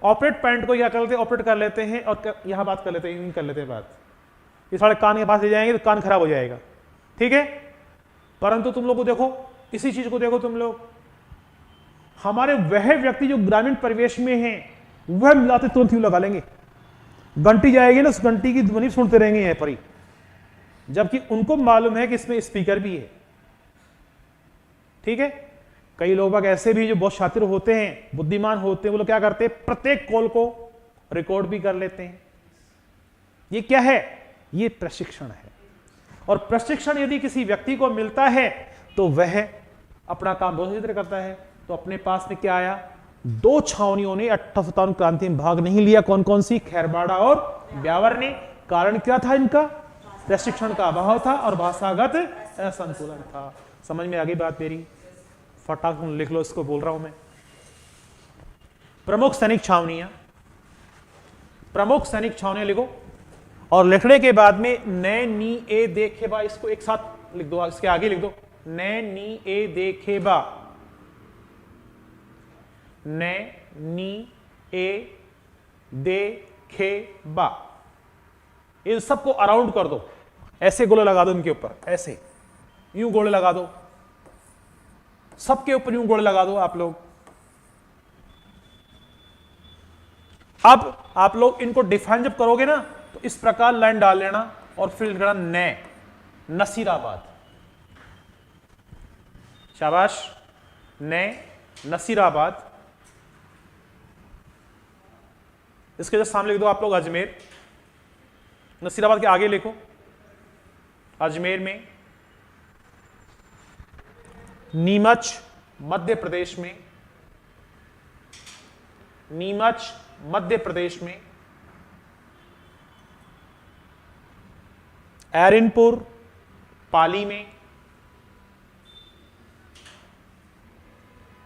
ऑपरेट पॉइंट को क्या कर लेते हैं, ऑपरेट कर लेते हैं और यहां बात कर लेते हैं, कर लेते हैं बात। ये सारे कान के पास ले जाएंगे तो कान खराब हो जाएगा। ठीक है, परंतु तुम लोग को देखो, इसी चीज को देखो तुम लोग, हमारे वह व्यक्ति जो ग्रामीण परिवेश में है वह मिलाते तुरंत यूं लगा लेंगे, घंटी जाएगी ना उस घंटी की ध्वनि सुनते रहेंगे यहां पर ही, जबकि उनको मालूम है कि इसमें स्पीकर भी है। ठीक है, कई लोग ऐसे भी जो बहुत शातिर होते हैं, बुद्धिमान होते हैं, वो लोग क्या करते हैं, प्रत्येक कॉल को रिकॉर्ड भी कर लेते हैं। ये क्या है? ये प्रशिक्षण है। और प्रशिक्षण यदि किसी व्यक्ति को मिलता है तो वह अपना काम बहुत अच्छी तरह करता है। तो अपने पास में क्या आया, 2 छावनियों ने 1857 क्रांति में भाग नहीं लिया। कौन कौन सी? खैरबाड़ा और ब्यावर ने। कारण क्या था? इनका प्रशिक्षण का अभाव था और भाषागत असंतुलन था। समझ में आ गई बात मेरी? फटाक लिख लो, इसको बोल रहा हूं मैं। प्रमुख सैनिक छावनियां, प्रमुख सैनिक छावनियां लिखो और लिखने के बाद में नै नी ए देखेबा, इसको एक साथ लिख दो, इसके आगे लिख दो नै नी ए देखेबा, नै नी ए देखेबा। इन सबको अराउंड कर दो, ऐसे गोले लगा दो इनके ऊपर, ऐसे यूं गोले लगा दो, सबके ऊपर यूं गोले लगा दो आप लोग। अब आप लोग इनको डिफाइन जब करोगे ना तो इस प्रकार लाइन डाल लेना और फिर लिखना ने नसीराबाद। शाबाश, ने नसीराबाद। इसके जस्ट सामने लिख दो आप लोग अजमेर। नसीराबाद के आगे लिखो अजमेर में। नीमच मध्य प्रदेश में, नीमच मध्य प्रदेश में। एरनपुर पाली में,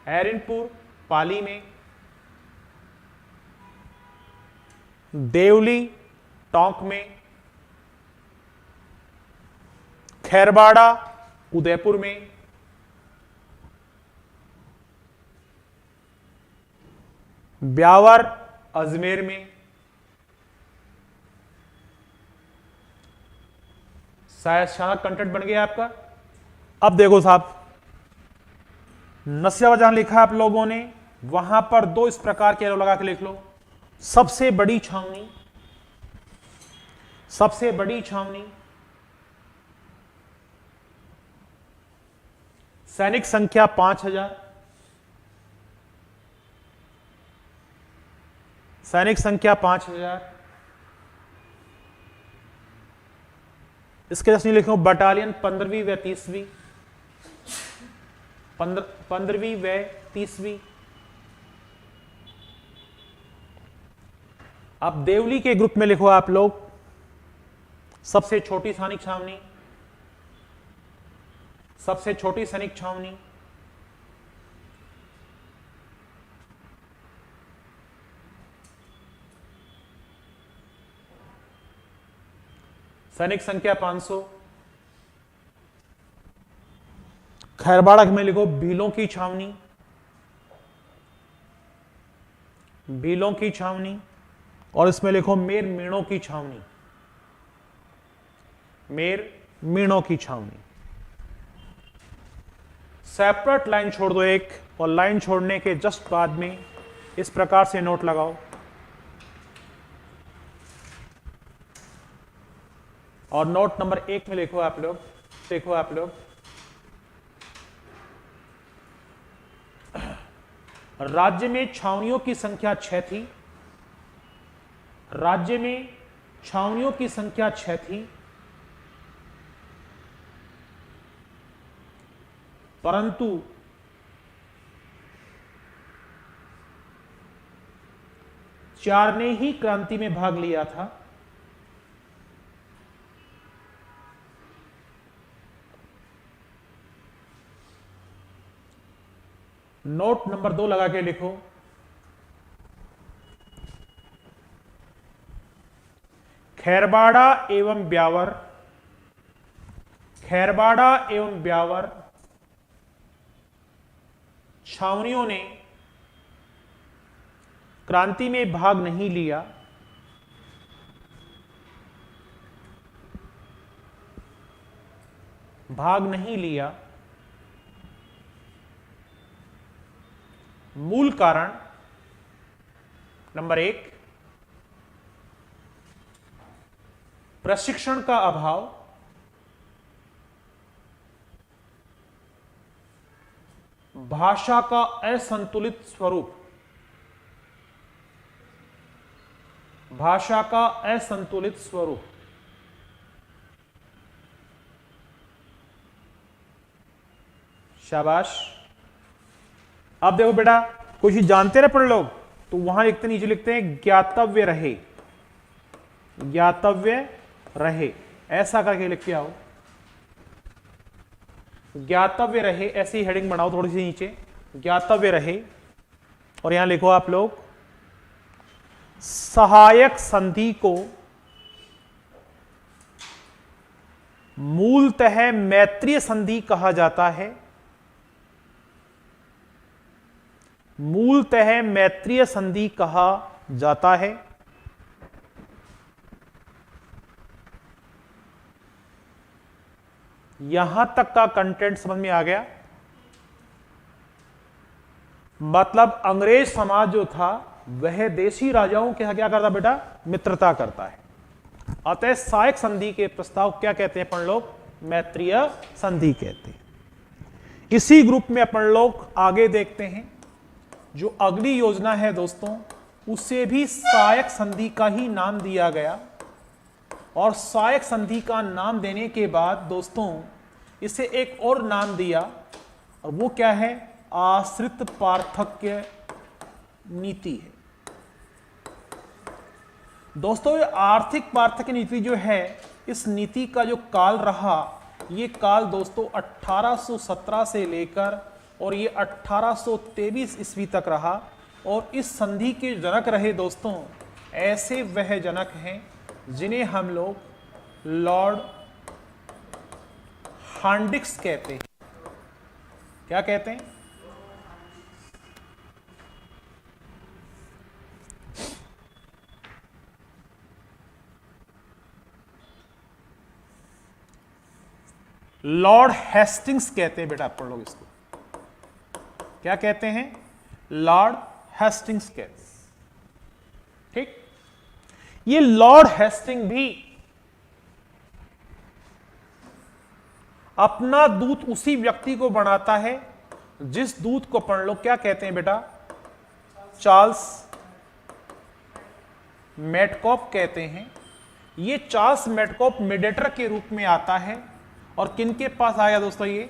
एरनपुर पाली में। देवली टोंक में। खैरबाड़ा उदयपुर में। ब्यावर अजमेर में। शायद शानदार कंटेंट बन गया आपका। अब देखो साहब, नसीराबाद जहां लिखा है आप लोगों ने, वहां पर दो इस प्रकार के एरो लगा के लिख लो। सबसे बड़ी छावनी, सबसे बड़ी छावनी। सैनिक संख्या 5000, सैनिक संख्या 5000। इसके जैसे नहीं लिखो बटालियन 15वीं व 30वीं, 15वीं व 30वीं। अब देवली के ग्रुप में लिखो आप लोग सबसे छोटी सैनिक छावनी, सबसे छोटी सैनिक छावनी। सैनिक संख्या 500। खैरबाड़ा में लिखो भीलों की छावनी, भीलों की छावनी। और इसमें लिखो मेर मीणों की छावनी, मेर मीणों की छावनी। सेपरेट लाइन छोड़ दो एक, और लाइन छोड़ने के जस्ट बाद में इस प्रकार से नोट लगाओ। और नोट नंबर 1 में लिखो आप लोग, देखो आप लोग, राज्य में छावनियों की संख्या 6 थी, राज्य में छावनियों की संख्या 6 थी, परंतु चार ने ही क्रांति में भाग लिया था। नोट नंबर 2 लगा के लिखो, खैरबाड़ा एवं ब्यावर, खैरबाड़ा एवं ब्यावर छावनियों ने क्रांति में भाग नहीं लिया, भाग नहीं लिया। मूल कारण नंबर 1, प्रशिक्षण का अभाव, भाषा का असंतुलित स्वरूप, भाषा का असंतुलित स्वरूप। शाबाश। अब देखो बेटा, कोई चीज जानते ना पढ़ लोग, तो वहां लिखते, नीचे लिखते हैं ज्ञातव्य रहे, ज्ञातव्य रहे, ऐसा करके लिख के आओ, ज्ञातव्य रहे, ऐसी हेडिंग बनाओ थोड़ी सी नीचे, ज्ञातव्य रहे। और यहां लिखो आप लोग, सहायक संधि को मूलतः मैत्रीय संधि कहा जाता है, मूलतः मैत्रीय संधि कहा जाता है। यहां तक का कंटेंट समझ में आ गया। मतलब अंग्रेज समाज जो था वह देशी राजाओं के क्या करता बेटा, मित्रता करता है। अतः सहायक संधि के प्रस्ताव क्या कहते हैं अपन लोग, मैत्रीय संधि कहते हैं। इसी ग्रुप में अपन लोग आगे देखते हैं, जो अगली योजना है दोस्तों, उसे भी सहायक संधि का ही नाम दिया गया। और सहायक संधि का नाम देने के बाद दोस्तों इसे एक और नाम दिया, और वो क्या है, आश्रित पार्थक्य नीति है। दोस्तों ये आर्थिक पार्थक्य नीति जो है, इस नीति का जो काल रहा, ये काल दोस्तों 1817 से लेकर और ये 1823 ईस्वी तक रहा। और इस संधि के जनक रहे दोस्तों, ऐसे वह जनक हैं जिन्हें हम लोग लॉर्ड हार्डिंग्स कहते हैं। क्या कहते हैं, लॉर्ड हेस्टिंग्स कहते हैं बेटा अपन लोग इसको। क्या कहते हैं, लॉर्ड हेस्टिंग्स कहते हैं। ठीक, ये लॉर्ड हेस्टिंग भी अपना दूत उसी व्यक्ति को बनाता है जिस दूत को अपन लोग क्या कहते हैं बेटा, चार्ल्स मेटकॉफ कहते हैं। ये चार्ल्स मेटकॉफ मीडिएटर के रूप में आता है और किनके पास आया दोस्तों, ये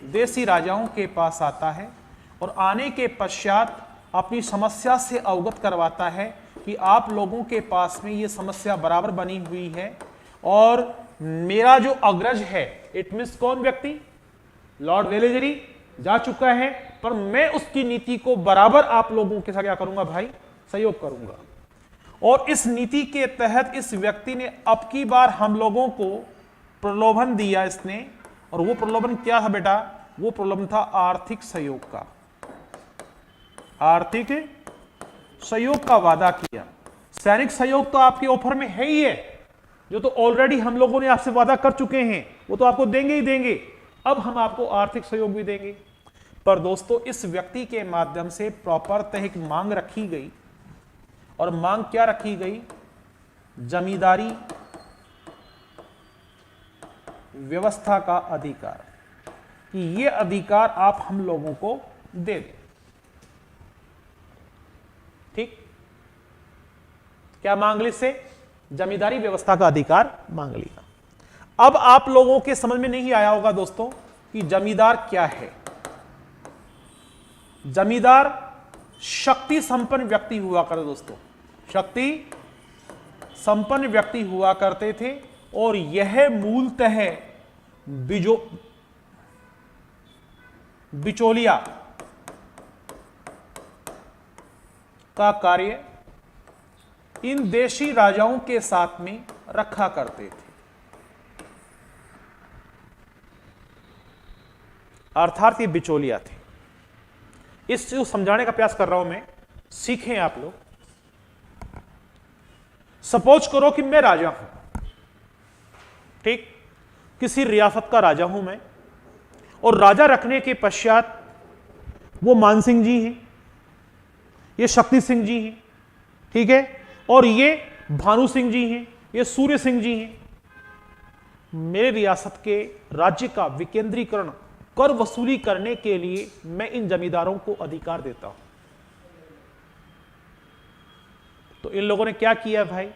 देसी राजाओं के पास आता है। और आने के पश्चात अपनी समस्या से अवगत करवाता है कि आप लोगों के पास में ये समस्या बराबर बनी हुई है और मेरा जो अग्रज है, इट मीन्स कौन व्यक्ति, लॉर्ड वेलेजरी जा चुका है, पर मैं उसकी नीति को बराबर आप लोगों के साथ क्या करूंगा भाई, सहयोग करूंगा। और इस नीति के तहत इस व्यक्ति ने अब की बार हम लोगों को प्रलोभन दिया इसने, और वो प्रलोभन क्या था बेटा, वो प्रलोभन था आर्थिक सहयोग का। आर्थिक सहयोग का वादा किया। सैनिक सहयोग तो आपके ऑफर में है ही है, जो तो ऑलरेडी हम लोगों ने आपसे वादा कर चुके हैं, वो तो आपको देंगे ही देंगे। अब हम आपको आर्थिक सहयोग भी देंगे। पर दोस्तों इस व्यक्ति के माध्यम से प्रॉपर एक मांग रखी गई, और मांग क्या रखी गई, जमींदारी व्यवस्था का अधिकार, कि ये अधिकार आप हम लोगों को दे दें। ठीक, क्या मांग ली, से जमींदारी व्यवस्था का अधिकार मांग लिया। अब आप लोगों के समझ में नहीं आया होगा दोस्तों कि जमींदार क्या है। जमींदार शक्ति संपन्न व्यक्ति हुआ करते दोस्तों, शक्ति संपन्न व्यक्ति हुआ करते थे। और यह मूलतः बिचौलिया का कार्य इन देशी राजाओं के साथ में रखा करते थे। अर्थात ये बिचौलिया थे। इस चीज को समझाने का प्रयास कर रहा हूं मैं, सीखें आप लोग। सपोज करो कि मैं राजा हूं, ठीक, किसी रियासत का राजा हूं मैं, और राजा रखने के पश्चात वो मान सिंह जी हैं, ये शक्ति सिंह जी हैं, ठीक है, और ये भानु सिंह जी हैं, ये सूर्य सिंह जी हैं। मेरे रियासत के राज्य का विकेंद्रीकरण, कर वसूली करने के लिए मैं इन जमींदारों को अधिकार देता हूं। तो इन लोगों ने क्या किया भाई,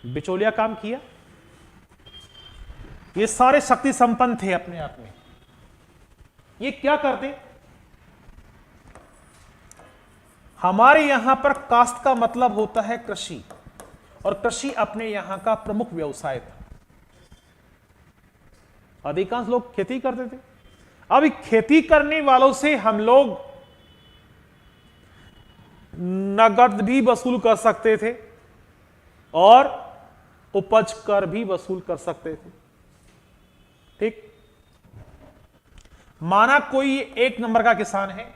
बिचौलिया काम किया। ये सारे शक्ति संपन्न थे अपने आप में। ये क्या करते, हमारे यहां पर कास्ट का मतलब होता है कृषि, और कृषि अपने यहां का प्रमुख व्यवसाय था। अधिकांश लोग खेती करते थे। अब खेती करने वालों से हम लोग नगद भी वसूल कर सकते थे और उपज कर भी वसूल कर सकते थे। ठीक, माना कोई एक नंबर का किसान है,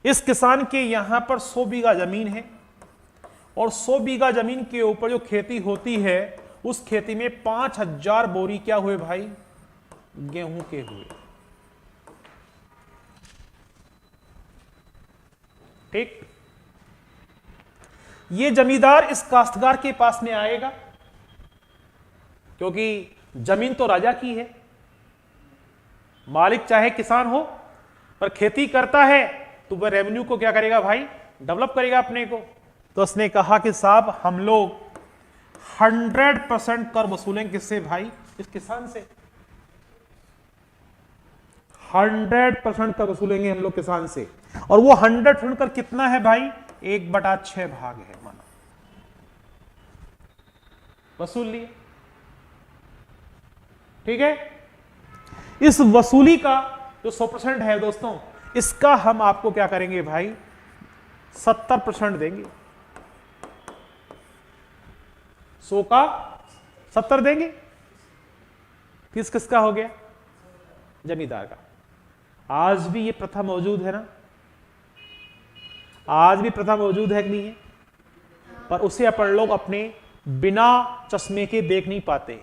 इस किसान के यहां पर 100 बीघा जमीन है, और 100 बीघा जमीन के ऊपर जो खेती होती है, उस खेती में 5000 बोरी क्या हुए भाई, गेहूं के हुए। ठीक, ये जमींदार इस काश्तकार के पास में आएगा, क्योंकि जमीन तो राजा की है, मालिक चाहे किसान हो पर खेती करता है तो वह रेवेन्यू को क्या करेगा भाई, डेवलप करेगा अपने को। तो उसने कहा कि साहब हम लोग 100% कर वसूलेंगे किससे भाई, इस किसान से। 100% कर वसूलेंगे हम लोग किसान से। और वो 100% कर कितना है भाई, 1/6 भाग है, माना वसूल लिए। ठीक है, इस वसूली का जो 100% है दोस्तों, इसका हम आपको क्या करेंगे भाई, 70% देंगे। 100 का 70 देंगे। किस किसका हो गया, जमींदार का। आज भी ये प्रथा मौजूद है ना, आज भी प्रथा मौजूद है कि नहीं है, पर उसे अपन लोग अपने बिना चश्मे के देख नहीं पाते।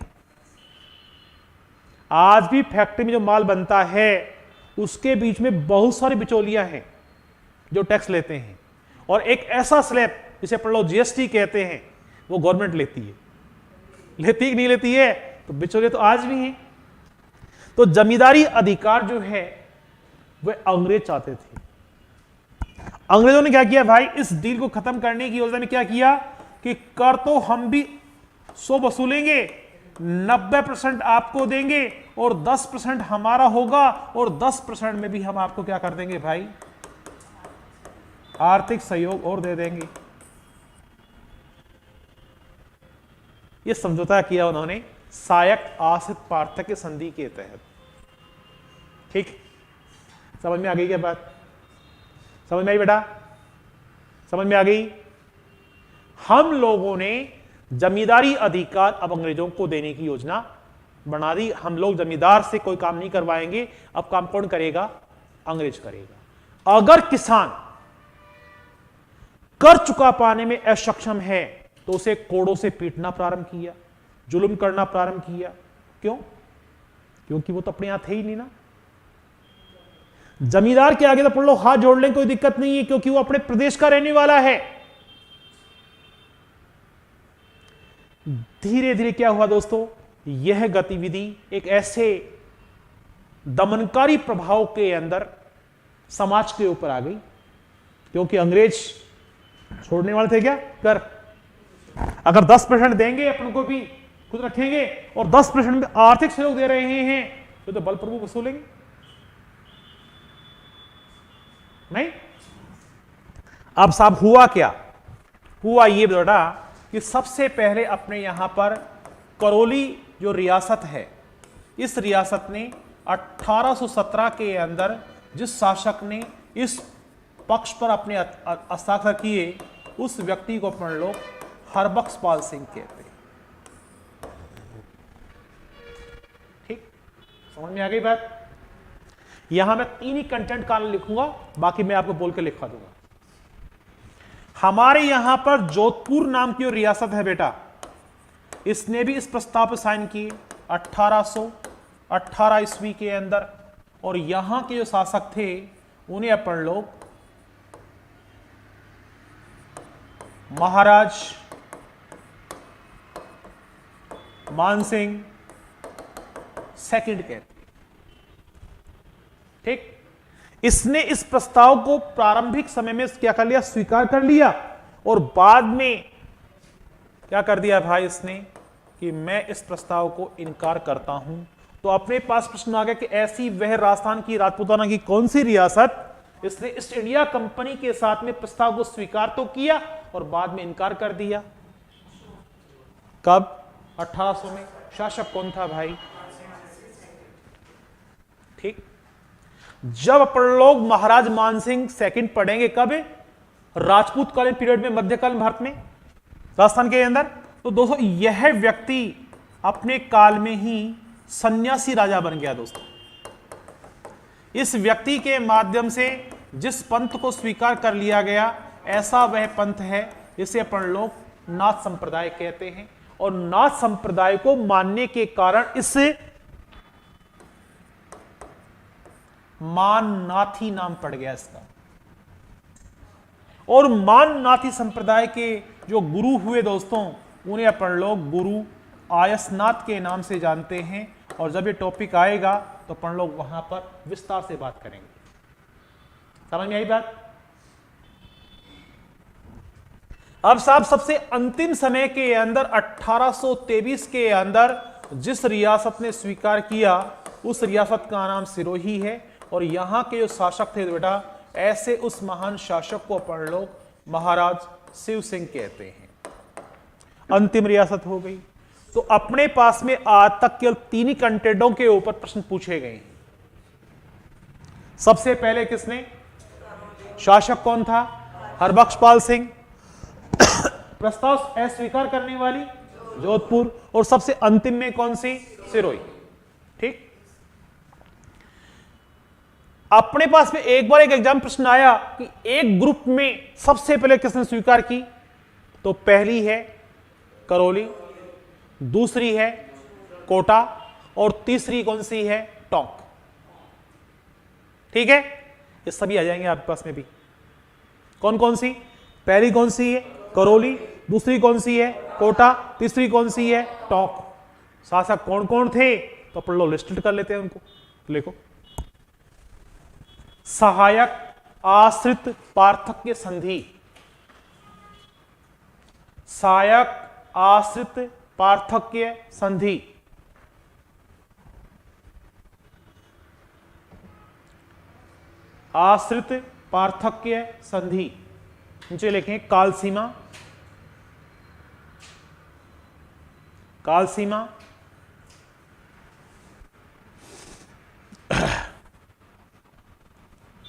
आज भी फैक्ट्री में जो माल बनता है उसके बीच में बहुत सारी बिचौलियां हैं जो टैक्स लेते हैं, और एक ऐसा स्लैब जिसे अपन लोग जीएसटी कहते हैं वो गवर्नमेंट लेती है। लेती कि नहीं लेती है, तो बिचौलिए तो आज भी हैं। तो जमींदारी अधिकार जो है वह अंग्रेज चाहते थे। अंग्रेजों ने क्या किया भाई, इस डील को खत्म करने की योजना में क्या किया कि कर तो हम भी 100 वसूलेंगे, 90% आपको देंगे और 10% हमारा होगा, और 10% में भी हम आपको क्या कर देंगे भाई, आर्थिक सहयोग और दे देंगे। यह समझौता किया उन्होंने सहायक आश्रित पार्थक्य संधि के तहत। ठीक, समझ में आ गई क्या बात, समझ में आई बेटा, समझ में आ गई। हम लोगों ने जमींदारी अधिकार अब अंग्रेजों को देने की योजना बना दी। हम लोग जमींदार से कोई काम नहीं करवाएंगे, अब काम कौन करेगा, अंग्रेज करेगा। अगर किसान कर चुका पाने में असक्षम है तो उसे कोड़ों से पीटना प्रारंभ किया, जुल्म करना प्रारंभ किया। क्यों, क्योंकि वो तो अपने यहां थे ही नहीं ना। जमींदार के आगे तो अपन लोग हाथ जोड़ लें, कोई दिक्कत नहीं है, क्योंकि वो अपने प्रदेश का रहने वाला है। धीरे धीरे क्या हुआ दोस्तों, यह गतिविधि एक ऐसे दमनकारी प्रभाव के अंदर समाज के ऊपर आ गई, क्योंकि अंग्रेज छोड़ने वाले थे क्या कर। अगर 10% देंगे अपन को भी खुद रखेंगे और 10% में आर्थिक सहयोग दे रहे हैं तो बलप्रभु वसूलेंगे नहीं। अब साहब हुआ क्या, हुआ ये बेटा कि सबसे पहले अपने यहां पर करौली जो रियासत है, इस रियासत ने 1817 के अंदर जिस शासक ने इस पक्ष पर अपने हस्ताक्षर किए उस व्यक्ति को अपन लोग हरबख्शपाल सिंह कहते हैं। ठीक, समझ में आ गई बात। यहां मैं 3 ही कंटेंट का लिखूंगा, बाकी मैं आपको बोल के लिखवा दूंगा। हमारे यहां पर जोधपुर नाम की रियासत है बेटा, इसने भी इस प्रस्ताव पर साइन किए 1818 ईस्वी के अंदर, और यहां के जो शासक थे उन्हें अपन लोग महाराज मानसिंह सेकंड कहते। ठीक, इसने इस प्रस्ताव को प्रारंभिक समय में क्या कर लिया, स्वीकार कर लिया, और बाद में क्या कर दिया भाई इसने कि मैं इस प्रस्ताव को इनकार करता हूं। तो अपने पास प्रश्न आ गया कि ऐसी वह राजस्थान की राजपूताना की कौन सी रियासत इसने ईस्ट इंडिया कंपनी के साथ में प्रस्ताव को स्वीकार तो किया और बाद में इनकार कर दिया। कब, 1800 में। शासक कौन था भाई, ठीक, जब अपन लोग महाराज मानसिंह सेकंड पढ़ेंगे, कब, राजपूत कालीन पीरियड में, मध्यकालीन भारत में, राजस्थान के अंदर। तो दोस्तों यह व्यक्ति अपने काल में ही सन्यासी राजा बन गया दोस्तों। इस व्यक्ति के माध्यम से जिस पंथ को स्वीकार कर लिया गया, ऐसा वह पंथ है जिसे अपन लोग नाथ संप्रदाय कहते हैं, और नाथ संप्रदाय को मानने के कारण इससे माननाथी नाम पड़ गया इसका। और माननाथी संप्रदाय के जो गुरु हुए दोस्तों, उन्हें अपन लोग गुरु आयसनाथ के नाम से जानते हैं, और जब ये टॉपिक आएगा तो अपन लोग वहां पर विस्तार से बात करेंगे। समझ में आई बात? अब साहब सबसे अंतिम समय के अंदर 1823 के अंदर जिस रियासत ने स्वीकार किया उस रियासत का नाम सिरोही है, और यहां के जो शासक थे बेटा, ऐसे उस महान शासक को अपन लोग महाराज शिव सिंह कहते हैं। अंतिम रियासत हो गई। तो अपने पास में आज तक केवल 3 ही कंटेंटों के ऊपर प्रश्न पूछे गए हैं। सबसे पहले किसने, शासक कौन था? हरबख्शपाल सिंह। प्रस्ताव अस्वीकार करने वाली जोधपुर, और सबसे अंतिम में कौन सी? सिरोही। ठीक। अपने पास में एक बार एक एग्जाम प्रश्न आया कि एक ग्रुप में सबसे पहले किसने स्वीकार की, तो पहली है करौली, दूसरी है कोटा, और तीसरी कौन सी है? टोंक। ठीक है, ये सभी आ जाएंगे आपके पास में भी। कौन कौन सी? पहली कौन सी है? करौली, दूसरी कौन सी है? कोटा, तीसरी कौन सी है? टोंक। शासक कौन कौन थे? तो अपन लोग लिस्टेड कर लेते हैं उनको। लिखो, सहायक आश्रित पार्थक्य संधि, सहायक आश्रित पार्थक्य संधि, आश्रित पार्थक्य संधि। नीचे लिखें काल सीमा, काल सीमा,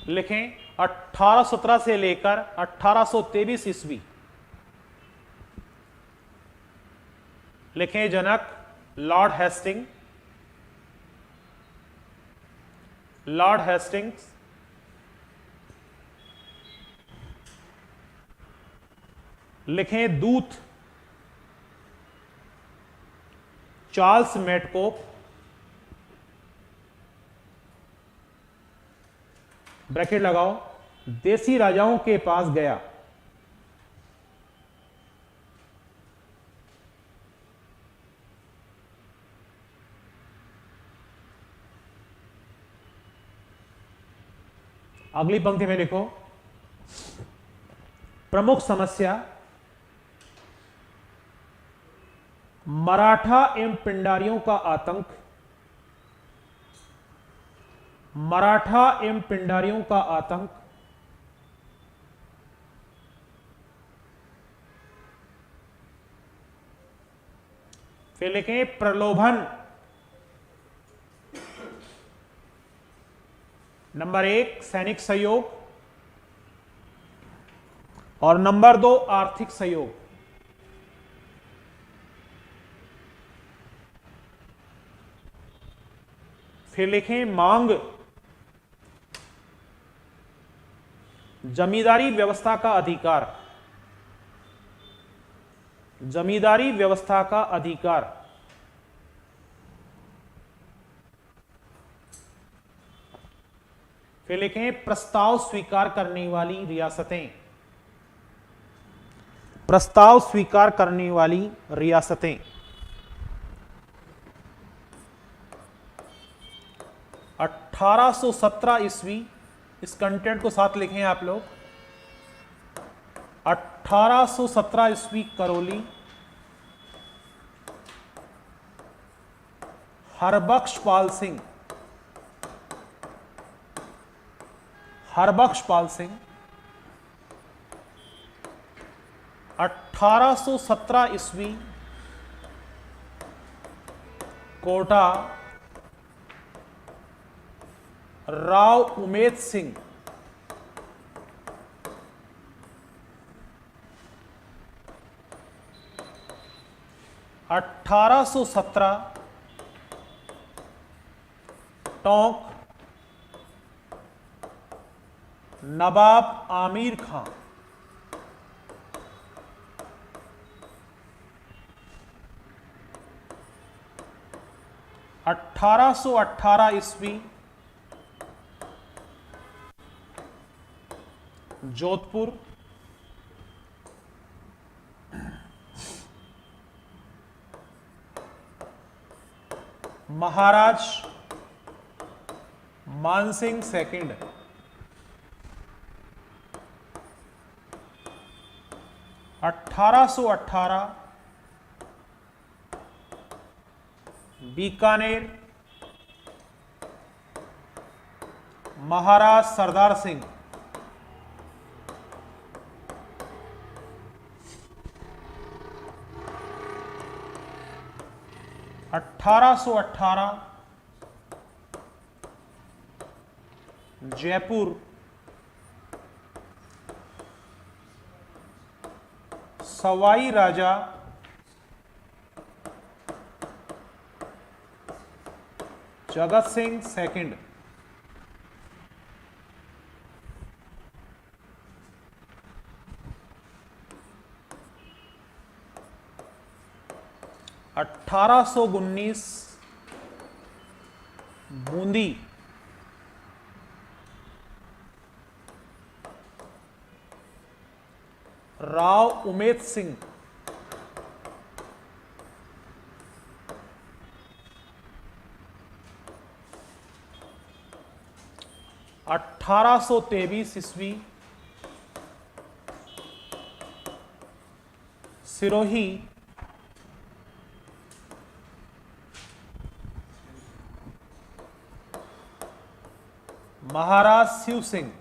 लिखें 1817 से लेकर 1823 ईस्वी। लिखें जनक लॉर्ड हेस्टिंग, लॉर्ड हेस्टिंग्स। लिखें दूत चार्ल्स मेटकोप, ब्रैकेट लगाओ, देसी राजाओं के पास गया। अगली पंक्ति में लिखो, प्रमुख समस्या मराठा एवं पिंडारियों का आतंक, मराठा एवं पिंडारियों का आतंक, फिर लिखें प्रलोभन। नंबर 1 सैनिक सहयोग, और नंबर 2 आर्थिक सहयोग। फिर लिखें मांग, जमींदारी व्यवस्था का अधिकार, जमींदारी व्यवस्था का अधिकार। फिर लिखें प्रस्ताव स्वीकार करने वाली रियासतें, प्रस्ताव स्वीकार करने वाली रियासतें। 1817 ईस्वी, इस कंटेंट को साथ लिखें आप लोग। 1817 ईस्वी करौली, हरबख्शपाल सिंह, हरबख्शपाल सिंह। 1817 ईस्वी कोटा, राव उमेद सिंह। 1817 टोंक, नवाब आमिर खां। 1818 ईस्वी जोधपुर, महाराज मानसिंह सेकंड। (1818) बीकानेर महाराज सरदार सिंह। (1818) जयपुर सवाई राजा जगत सिंह सेकंड। (1819) बूंदी राव उमेद सिंह। 1823 ईस्वी सिरोही महाराज शिव सिंह।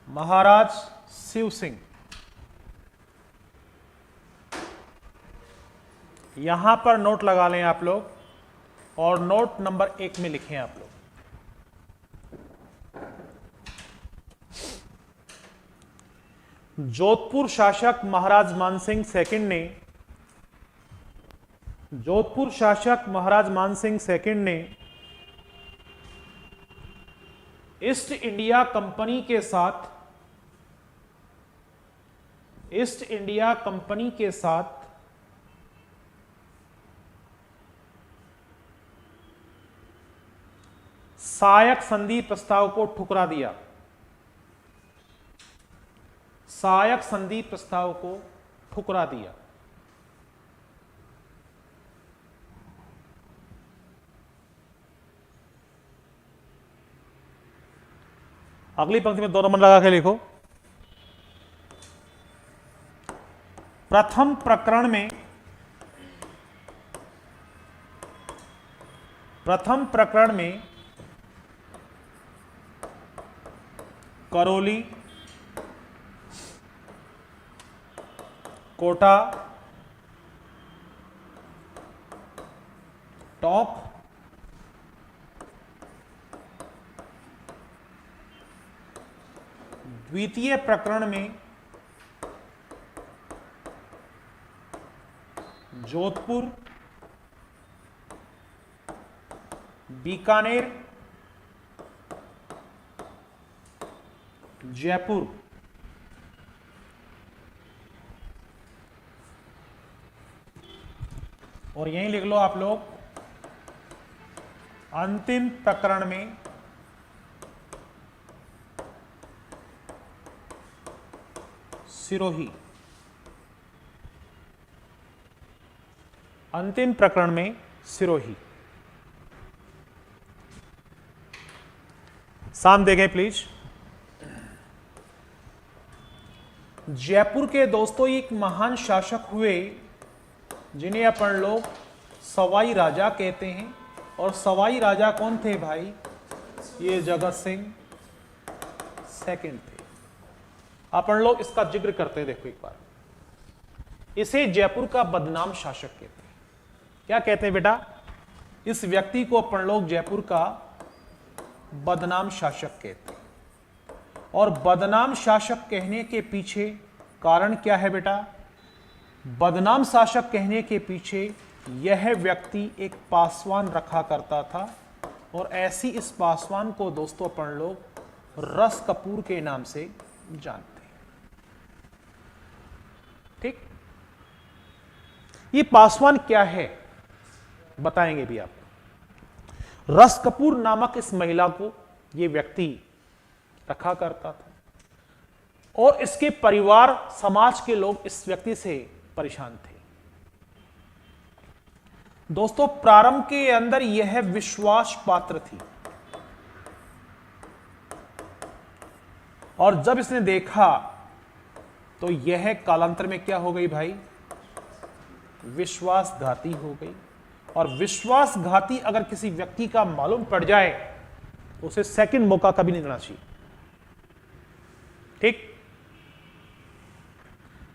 महाराज शिव सिंह। यहां पर नोट लगा लें आप लोग और नोट नंबर 1 में लिखें आप लोग। जोधपुर शासक महाराज मानसिंह सेकंड ने जोधपुर शासक महाराज मानसिंह सेकंड ने ईस्ट इंडिया कंपनी के साथ सहायक संधि प्रस्ताव को ठुकरा दिया। सहायक संधि प्रस्ताव को ठुकरा दिया। अगली पंक्ति में 2 नंबर लगा के लिखो। प्रथम प्रकरण में करौली, कोटा, टोंक, द्वितीय प्रकरण में जोधपुर, बीकानेर, जयपुर। और यहीं लिख लो आप लोग, अंतिम प्रकरण में सिरोही। अंतिम प्रकरण में सिरोही। साम देखें प्लीज। जयपुर के दोस्तों एक महान शासक हुए जिन्हें अपन लोग सवाई राजा कहते हैं। और सवाई राजा कौन थे भाई? ये जगत सिंह सेकंड थे। अपन लोग इसका जिक्र करते हैं, देखो एक बार। इसे जयपुर का बदनाम शासक कहते हैं। क्या कहते हैं बेटा? इस व्यक्ति को अपन लोग जयपुर का बदनाम शासक कहते हैं। और बदनाम शासक कहने के पीछे कारण क्या है बेटा? बदनाम शासक कहने के पीछे यह व्यक्ति एक पासवान रखा करता था। और ऐसी इस पासवान को दोस्तों अपन लोग रस कपूर के नाम से जानते हैं। ठीक, ये पासवान क्या है बताएंगे भी आप। रस कपूर नामक इस महिला को यह व्यक्ति रखा करता था और इसके परिवार समाज के लोग इस व्यक्ति से परेशान थे। दोस्तों प्रारंभ के अंदर यह विश्वास पात्र थी, और जब इसने देखा तो यह कालांतर में क्या हो गई भाई, विश्वासघाती हो गई। और विश्वासघाती अगर किसी व्यक्ति का मालूम पड़ जाए तो उसे सेकंड मौका कभी नहीं देना चाहिए। ठीक,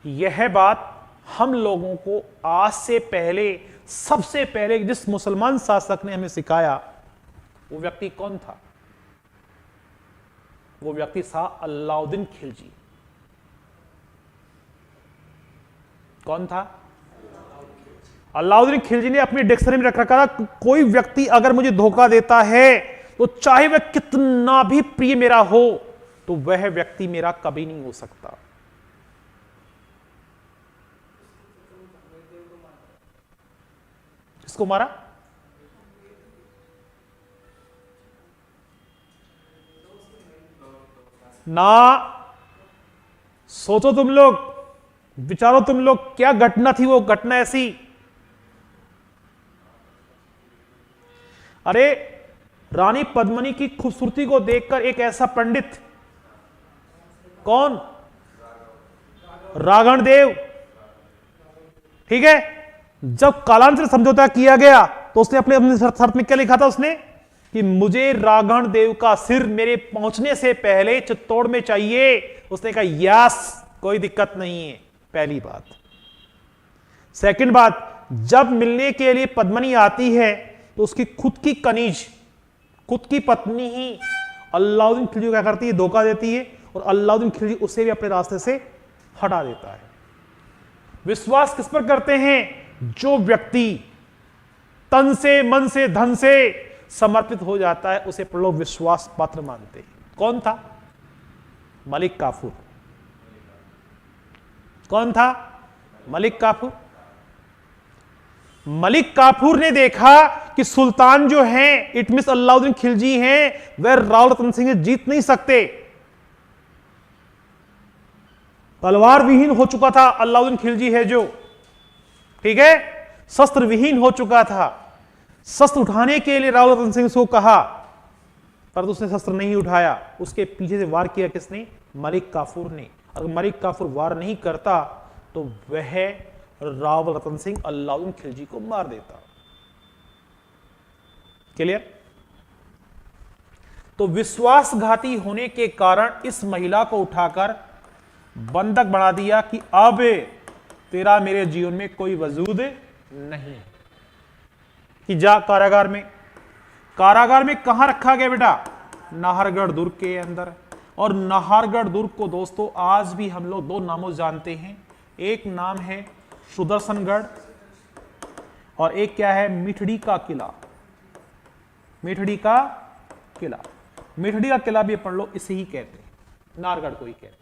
यह बात हम लोगों को आज से पहले, सबसे पहले जिस मुसलमान शासक ने हमें सिखाया, वो व्यक्ति कौन था? वो व्यक्ति था अलाउद्दीन खिलजी। कौन था? अलाउद्दीन खिलजी ने अपनी डिक्शनरी में रख रखा था, कोई व्यक्ति अगर मुझे धोखा देता है तो चाहे वह कितना भी प्रिय मेरा हो, तो वह व्यक्ति मेरा कभी नहीं हो सकता। इसको मारा ना, सोचो तुम लोग, विचारो तुम लोग, क्या घटना थी वो घटना ऐसी। अरे रानी पद्मिनी की खूबसूरती को देखकर एक ऐसा पंडित, कौन? राघण देव, ठीक है, जब कालांतर समझौता किया गया तो उसने अपने अपने शर्त में क्या लिखा था उसने, कि मुझे राघण देव का सिर मेरे पहुंचने से पहले चित्तौड़ में चाहिए। उसने कहा यस, कोई दिक्कत नहीं है, पहली बात। सेकंड बात, जब मिलने के लिए पद्मिनी आती है तो उसकी खुद की कनीज, खुद की पत्नी ही अलाउद्दीन खिलजी को क्या करती है, धोखा देती है, और अलाउद्दीन खिलजी उसे भी अपने रास्ते से हटा देता है। विश्वास किस पर करते हैं? जो व्यक्ति तन से, मन से, धन से समर्पित हो जाता है उसे लोग विश्वास पात्र मानते हैं। कौन था? मलिक काफूर। कौन था? मलिक काफूर। मलिक काफूर ने देखा कि सुल्तान जो हैं, इट मींस अलाउद्दीन खिलजी हैं, वह राव रतन सिंह जीत नहीं सकते। तलवार विहीन हो चुका था अलाउद्दीन खिलजी है जो, ठीक है, शस्त्र विहीन हो चुका था। शस्त्र उठाने के लिए राव रतन सिंह को कहा, पर उसने शस्त्र नहीं उठाया। उसके पीछे से वार किया किसने? मलिक काफूर ने। अगर मलिक काफूर वार नहीं करता तो वह राव रतन सिंह अलाउद्दीन खिलजी को मार देता। क्लियर? तो विश्वासघाती होने के कारण इस महिला को उठाकर बंधक बना दिया कि अब तेरा मेरे जीवन में कोई वजूद नहीं, कि जा कारागार में। कारागार में कहां रखा गया बेटा? नाहरगढ़ दुर्ग के अंदर। और नाहरगढ़ दुर्ग को दोस्तों आज भी हम लोग दो नामों जानते हैं, एक नाम है सुदर्शनगढ़ और एक क्या है? मिठड़ी का किला। मिठड़ी का किला, मिठड़ी का किला भी पढ़ लो, इसे ही कहते हैं, नाहरगढ़ को ही कहते हैं।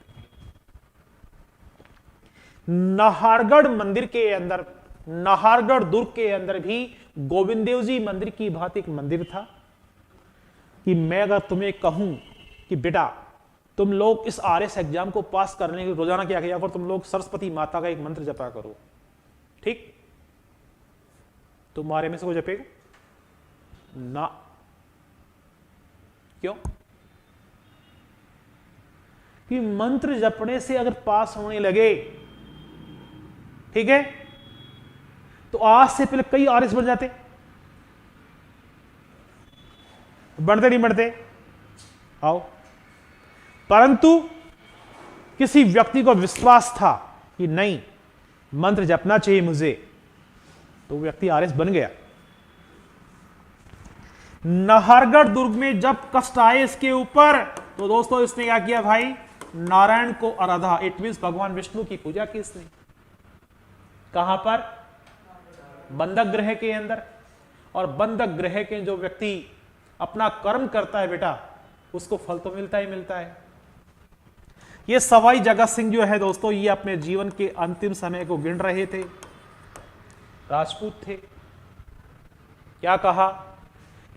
नाहरगढ़ मंदिर के अंदर, नाहरगढ़ दुर्ग के अंदर भी गोविंद देव जी मंदिर की भांति एक मंदिर था, कि मैं अगर तुम्हें कहूं कि बेटा तुम लोग इस आरएस एग्जाम को पास करने के लिए रोजाना क्या किया, पर तुम लोग सरस्वती माता का एक मंत्र जपा करो, ठीक? तुम्हारे में से कोई जपेगा ना? क्यों? कि मंत्र जपने से अगर पास होने लगे, ठीक है, तो आज से पहले कई आरएस बन जाते। बढ़ते नहीं बढ़ते? आओ। परंतु किसी व्यक्ति को विश्वास था कि नहीं, मंत्र जपना चाहिए मुझे, तो व्यक्ति आरएस बन गया। नाहरगढ़ दुर्ग में जब कष्ट आए इसके ऊपर, तो दोस्तों इसने क्या किया भाई? नारायण को आराधा, इट मींस भगवान विष्णु की पूजा की इसने। कहां पर? बंधक गृह के अंदर। और बंधक गृह के जो व्यक्ति अपना कर्म करता है बेटा, उसको फल तो मिलता ही मिलता है। ये सवाई जगत सिंह जो है दोस्तों, ये अपने जीवन के अंतिम समय को गिन रहे थे, राजपूत थे। क्या कहा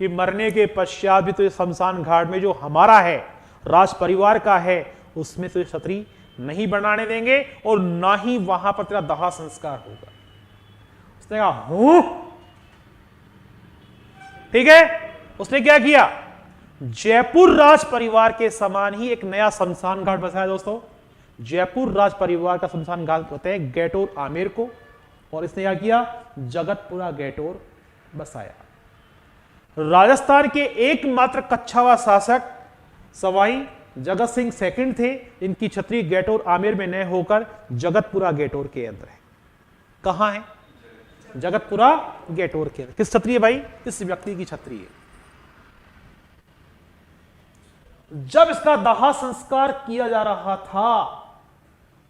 कि मरने के पश्चात भी तो ये शमशान घाट में जो हमारा है, राज परिवार का है, उसमें तो क्षत्रिय नहीं बनाने देंगे और ना ही वहां पर तेरा दाह संस्कार होगा। उसने कहा हूं, ठीक है, उसने क्या किया, जयपुर राज परिवार के समान ही एक नया शमशान घाट बसाया दोस्तों। जयपुर राज परिवार का शमशान घाट होते हैं गैटोर आमेर को, और इसने क्या किया, जगतपुरा गैटोर बसाया। राजस्थान के एकमात्र कच्छावा शासक सवाई जगत सिंह सेकंड थे, इनकी छतरी गैटोर आमेर में न होकर जगतपुरा गैटोर के अंदर है। कहां है, जगतपुरा गैटोर के अंदर। किस छतरी है भाई, इस व्यक्ति की छतरी है। जब इसका दाह संस्कार किया जा रहा था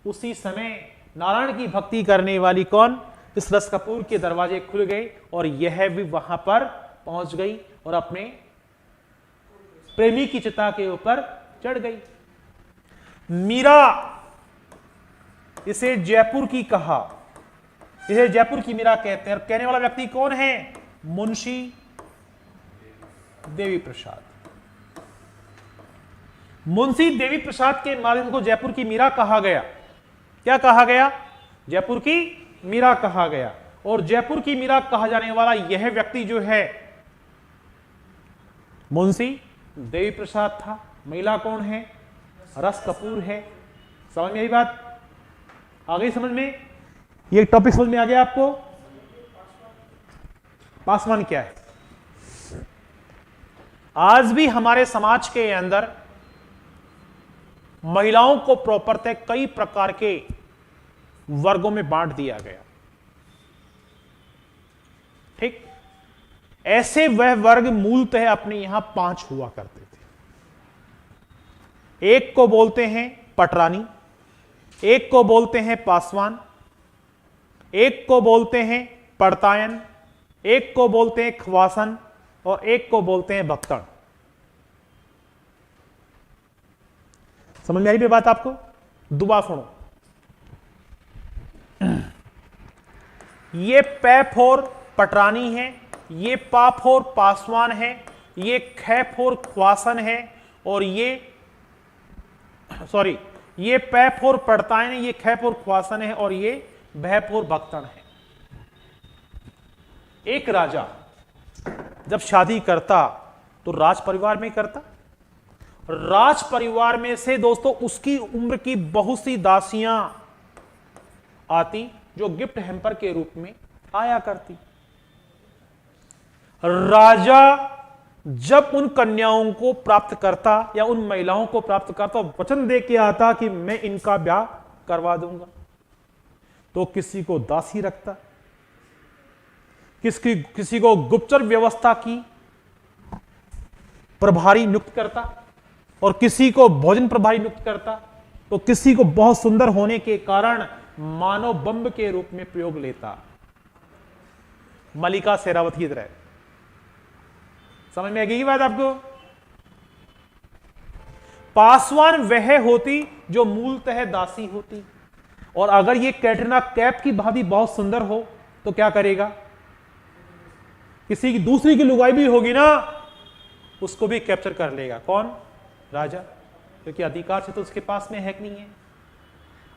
उसी समय नारायण की भक्ति करने वाली कौन, इस रस कपूर के दरवाजे खुल गए और यह भी वहां पर पहुंच गई और अपने प्रेमी की चिता के ऊपर चढ़ गई। मीरा इसे जयपुर की कहा, इसे जयपुर की मीरा कहते हैं। और कहने वाला व्यक्ति कौन है, मुंशी देवी प्रसाद। मुंशी देवी प्रसाद के माध्यम को जयपुर की मीरा कहा गया। क्या कहा गया, जयपुर की मीरा कहा गया। और जयपुर की मीरा कहा जाने वाला यह व्यक्ति जो है मुंशी देवी प्रसाद था। महिला कौन है, रस कपूर है। समझ में आई बात, आ गई समझ में, ये टॉपिक समझ में आ गया आपको। पासवान क्या है, आज भी हमारे समाज के अंदर महिलाओं को प्रॉपरतः कई प्रकार के वर्गों में बांट दिया गया। ठीक, ऐसे वह वर्ग मूलतः अपने यहां 5 हुआ करते थे। एक को बोलते हैं पटरानी, एक को बोलते हैं पासवान, एक को बोलते हैं पड़तायन, एक को बोलते हैं खवासन और एक को बोलते हैं भक्तन। समझ में आई भी बात आपको, दुबा सुनो। ये पै फोर पटरानी है, ये पा फोर पासवान है, ये ख फोर ख्वासन है और ये ये पै फोर पड़तायन है, ये ख फोर ख्वासन है और ये भय फोर भक्तन है। एक राजा जब शादी करता तो राज परिवार में करता। राज परिवार में से दोस्तों उसकी उम्र की बहुत सी दासियां आती जो गिफ्ट हैम्पर के रूप में आया करती। राजा जब उन कन्याओं को प्राप्त करता या उन महिलाओं को प्राप्त करता वचन दे के आता कि मैं इनका ब्याह करवा दूंगा, तो किसी को दासी रखता, किसी को गुप्तचर व्यवस्था की प्रभारी नियुक्त करता और किसी को भोजन प्रभारी नियुक्त करता, तो किसी को बहुत सुंदर होने के कारण मानव बंब के रूप में प्रयोग लेता, मलिका शेरावत की तरह। समझ में आ गई बात आपको। पासवान वह होती जो मूलतः दासी होती, और अगर ये कैटरीना कैफ की भाभी बहुत सुंदर हो तो क्या करेगा, किसी की दूसरी की लुगाई भी होगी ना उसको भी कैप्चर कर लेगा। कौन, राजा, क्योंकि अधिकार से तो उसके पास में है कि नहीं है।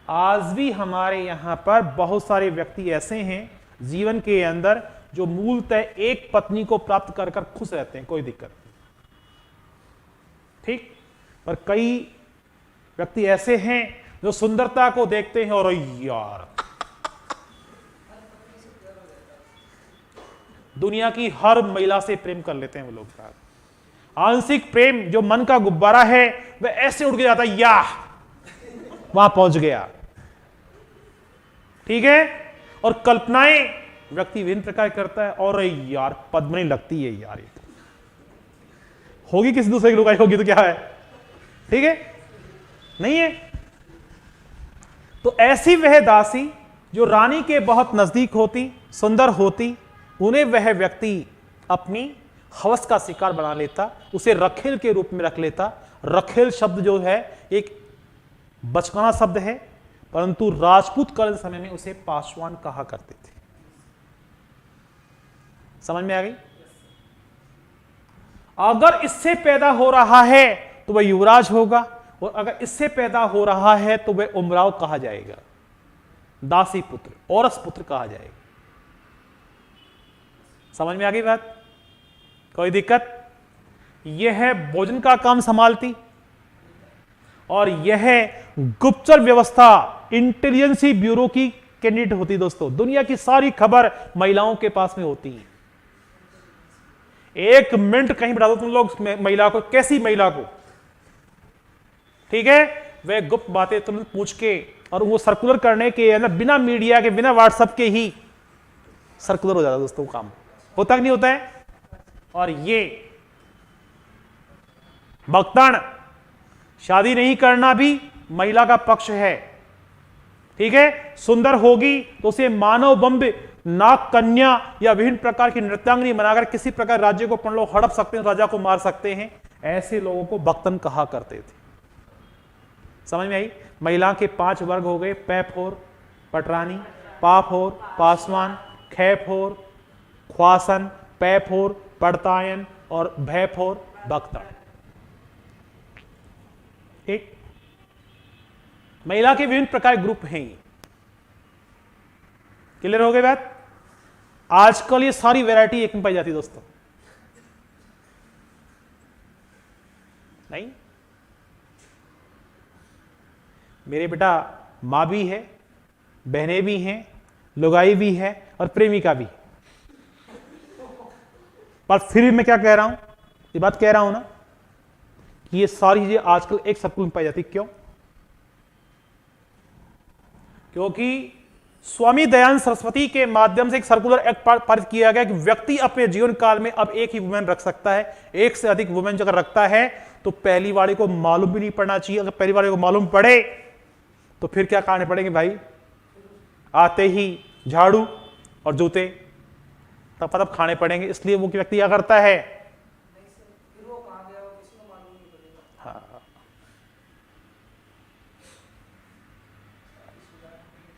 आज भी हमारे यहां पर बहुत सारे व्यक्ति ऐसे हैं जीवन के अंदर जो मूलतः एक पत्नी को प्राप्त कर कर खुश रहते हैं, कोई दिक्कत नहीं, ठीक। पर कई व्यक्ति ऐसे हैं जो सुंदरता को देखते हैं और यार दुनिया की हर महिला से प्रेम कर लेते हैं वो लोग। आंशिक प्रेम जो मन का गुब्बारा है वह ऐसे उड़ के जाता है, या वहां पहुंच गया, ठीक है। और कल्पनाएं व्यक्ति विभिन्न प्रकार करता है, और यार पद्मनी लगती है यार, ये होगी किसी दूसरे की लुगाई होगी तो क्या है, ठीक है, नहीं है। तो ऐसी वह दासी जो रानी के बहुत नजदीक होती, सुंदर होती, उन्हें वह व्यक्ति अपनी हवस का शिकार बना लेता, उसे रखेल के रूप में रख लेता। रखेल शब्द जो है एक बचकाना शब्द है, परंतु राजपूत कालीन समय में उसे पासवान कहा करते थे। समझ में आ गई। अगर इससे पैदा हो रहा है तो वह युवराज होगा, और अगर इससे पैदा हो रहा है तो वह उमराव कहा जाएगा, दासी पुत्र, औरस पुत्र कहा जाएगा। समझ में आ गई बात। कोई दिक्कत? यह भोजन का काम संभालती और यह गुप्तचर व्यवस्था इंटेलिजेंसी ब्यूरो की कैंडिडेट होती। दोस्तों, दुनिया की सारी खबर महिलाओं के पास में होती है। एक मिनट कहीं बिठा दो तुम लोग महिला को, कैसी महिला को, ठीक है, वह गुप्त बातें तुरंत पूछ के और वो सर्कुलर करने के ना, बिना मीडिया के, बिना व्हाट्सएप के ही सर्कुलर हो जाता है। दोस्तों, काम होता कि नहीं होता है? और ये भक्तण, शादी नहीं करना भी महिला का पक्ष है, ठीक है। सुंदर होगी तो उसे मानव बंब, नाग कन्या या विभिन्न प्रकार की नृत्यांगनी बनाकर किसी प्रकार राज्य को पढ़ लो हड़प सकते हैं, राजा को मार सकते हैं। ऐसे लोगों को भक्तन कहा करते थे। समझ में आई? महिला के 5 वर्ग हो गए: पैफोर, पटरानी, पाफोर, पासवान, खैफोर, ख्वासन, पैफोर, पड़तायन और भैफोर, भक्तन। ठीक, महिला के विभिन्न प्रकार ग्रुप हैं। क्लियर हो गई बात? आजकल ये सारी वैरायटी एक में पाई जाती है दोस्तों, नहीं? मेरे बेटा मां भी है, बहनें भी हैं, लुगाई भी है और प्रेमिका भी। पर फिर भी मैं क्या कह रहा हूं, ये बात कह रहा हूं ना कि ये सारी चीजें आजकल एक सर्कुलर में पाई जाती। क्यों? क्योंकि स्वामी दयानंद सरस्वती के माध्यम से एक सर्कुलर एक्ट पारित किया गया कि व्यक्ति अपने जीवन काल में अब एक ही वुमेन रख सकता है। एक से अधिक वुमेन अगर रखता है तो पहली वाले को मालूम भी नहीं पड़ना चाहिए। अगर पहली वाले को मालूम पड़े तो फिर क्या खाने पड़ेंगे भाई? आते ही झाड़ू और जूते तब खाने पड़ेंगे। इसलिए वो व्यक्ति क्या करता है? हाँ,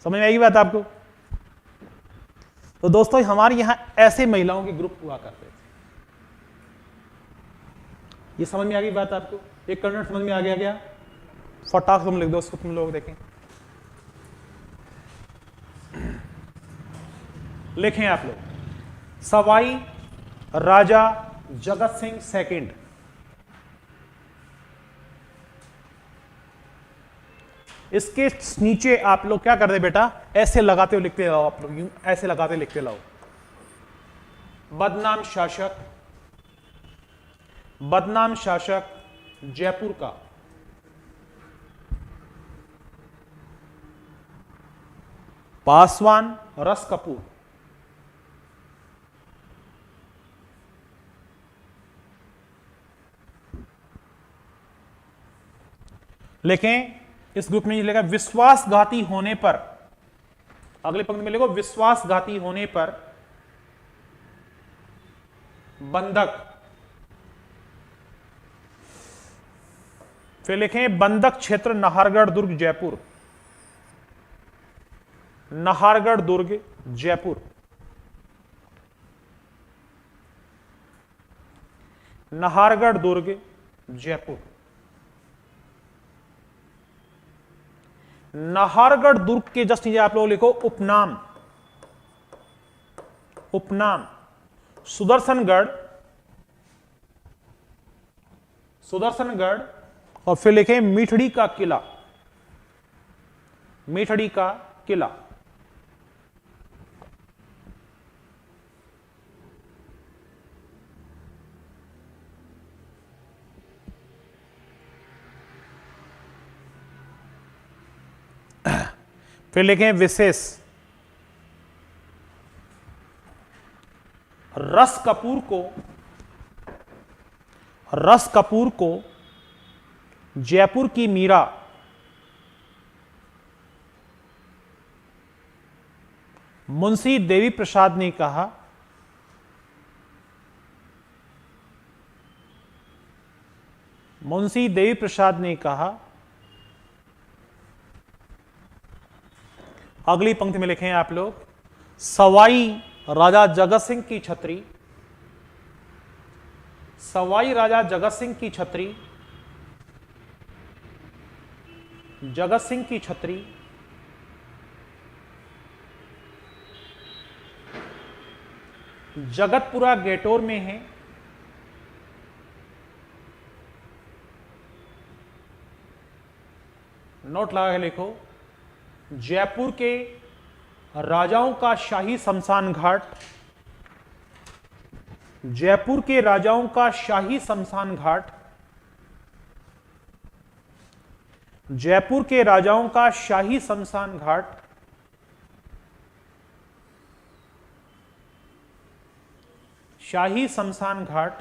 समझ में आएगी बात आपको? तो दोस्तों, हमारे यहां ऐसे महिलाओं के ग्रुप हुआ करते थे। ये समझ में आ गई बात आपको? एक कन्नड़ समझ में आ गया क्या? फटाक तुम लिख दो उसको, तुम लोग देखें, लिखें आप लोग। सवाई राजा जगत सिंह सेकंड, इसके नीचे आप लोग क्या कर दे बेटा? ऐसे लगाते हुए लिखते लाओ। आप लोग ऐसे लगाते लिखते लाओ। बदनाम शासक, बदनाम शासक जयपुर का, पासवान रस कपूर, लिखें। इस ग्रुप में लिखा विश्वासघाती होने पर, अगले पंक्ति में लिखो विश्वासघाती होने पर बंधक, फिर लिखें बंधक क्षेत्र नाहरगढ़ दुर्ग जयपुर, नाहरगढ़ दुर्ग जयपुर, नाहरगढ़ दुर्ग जयपुर। नाहरगढ़ दुर्ग के जस्ट नीचे आप लोग लिखो उपनाम, उपनाम सुदर्शनगढ़, सुदर्शनगढ़, और फिर लिखें मीठड़ी का किला, मीठड़ी का किला। फिर लिखें विशेष रस कपूर को, रस कपूर को जयपुर की मीरा, मुंशी देवी प्रसाद ने कहा, मुंशी देवी प्रसाद ने कहा। अगली पंक्ति में लिखें आप लोग सवाई राजा जगत सिंह की छत्री, सवाई राजा जगत सिंह की छत्री, जगत सिंह की छत्री जगतपुरा गेटोर में है, नोट लगा के लिखो, जयपुर के राजाओं का शाही शमशान घाट, जयपुर के राजाओं का शाही शमशान घाट, जयपुर के राजाओं का शाही शमशान घाट शाही शमशान घाट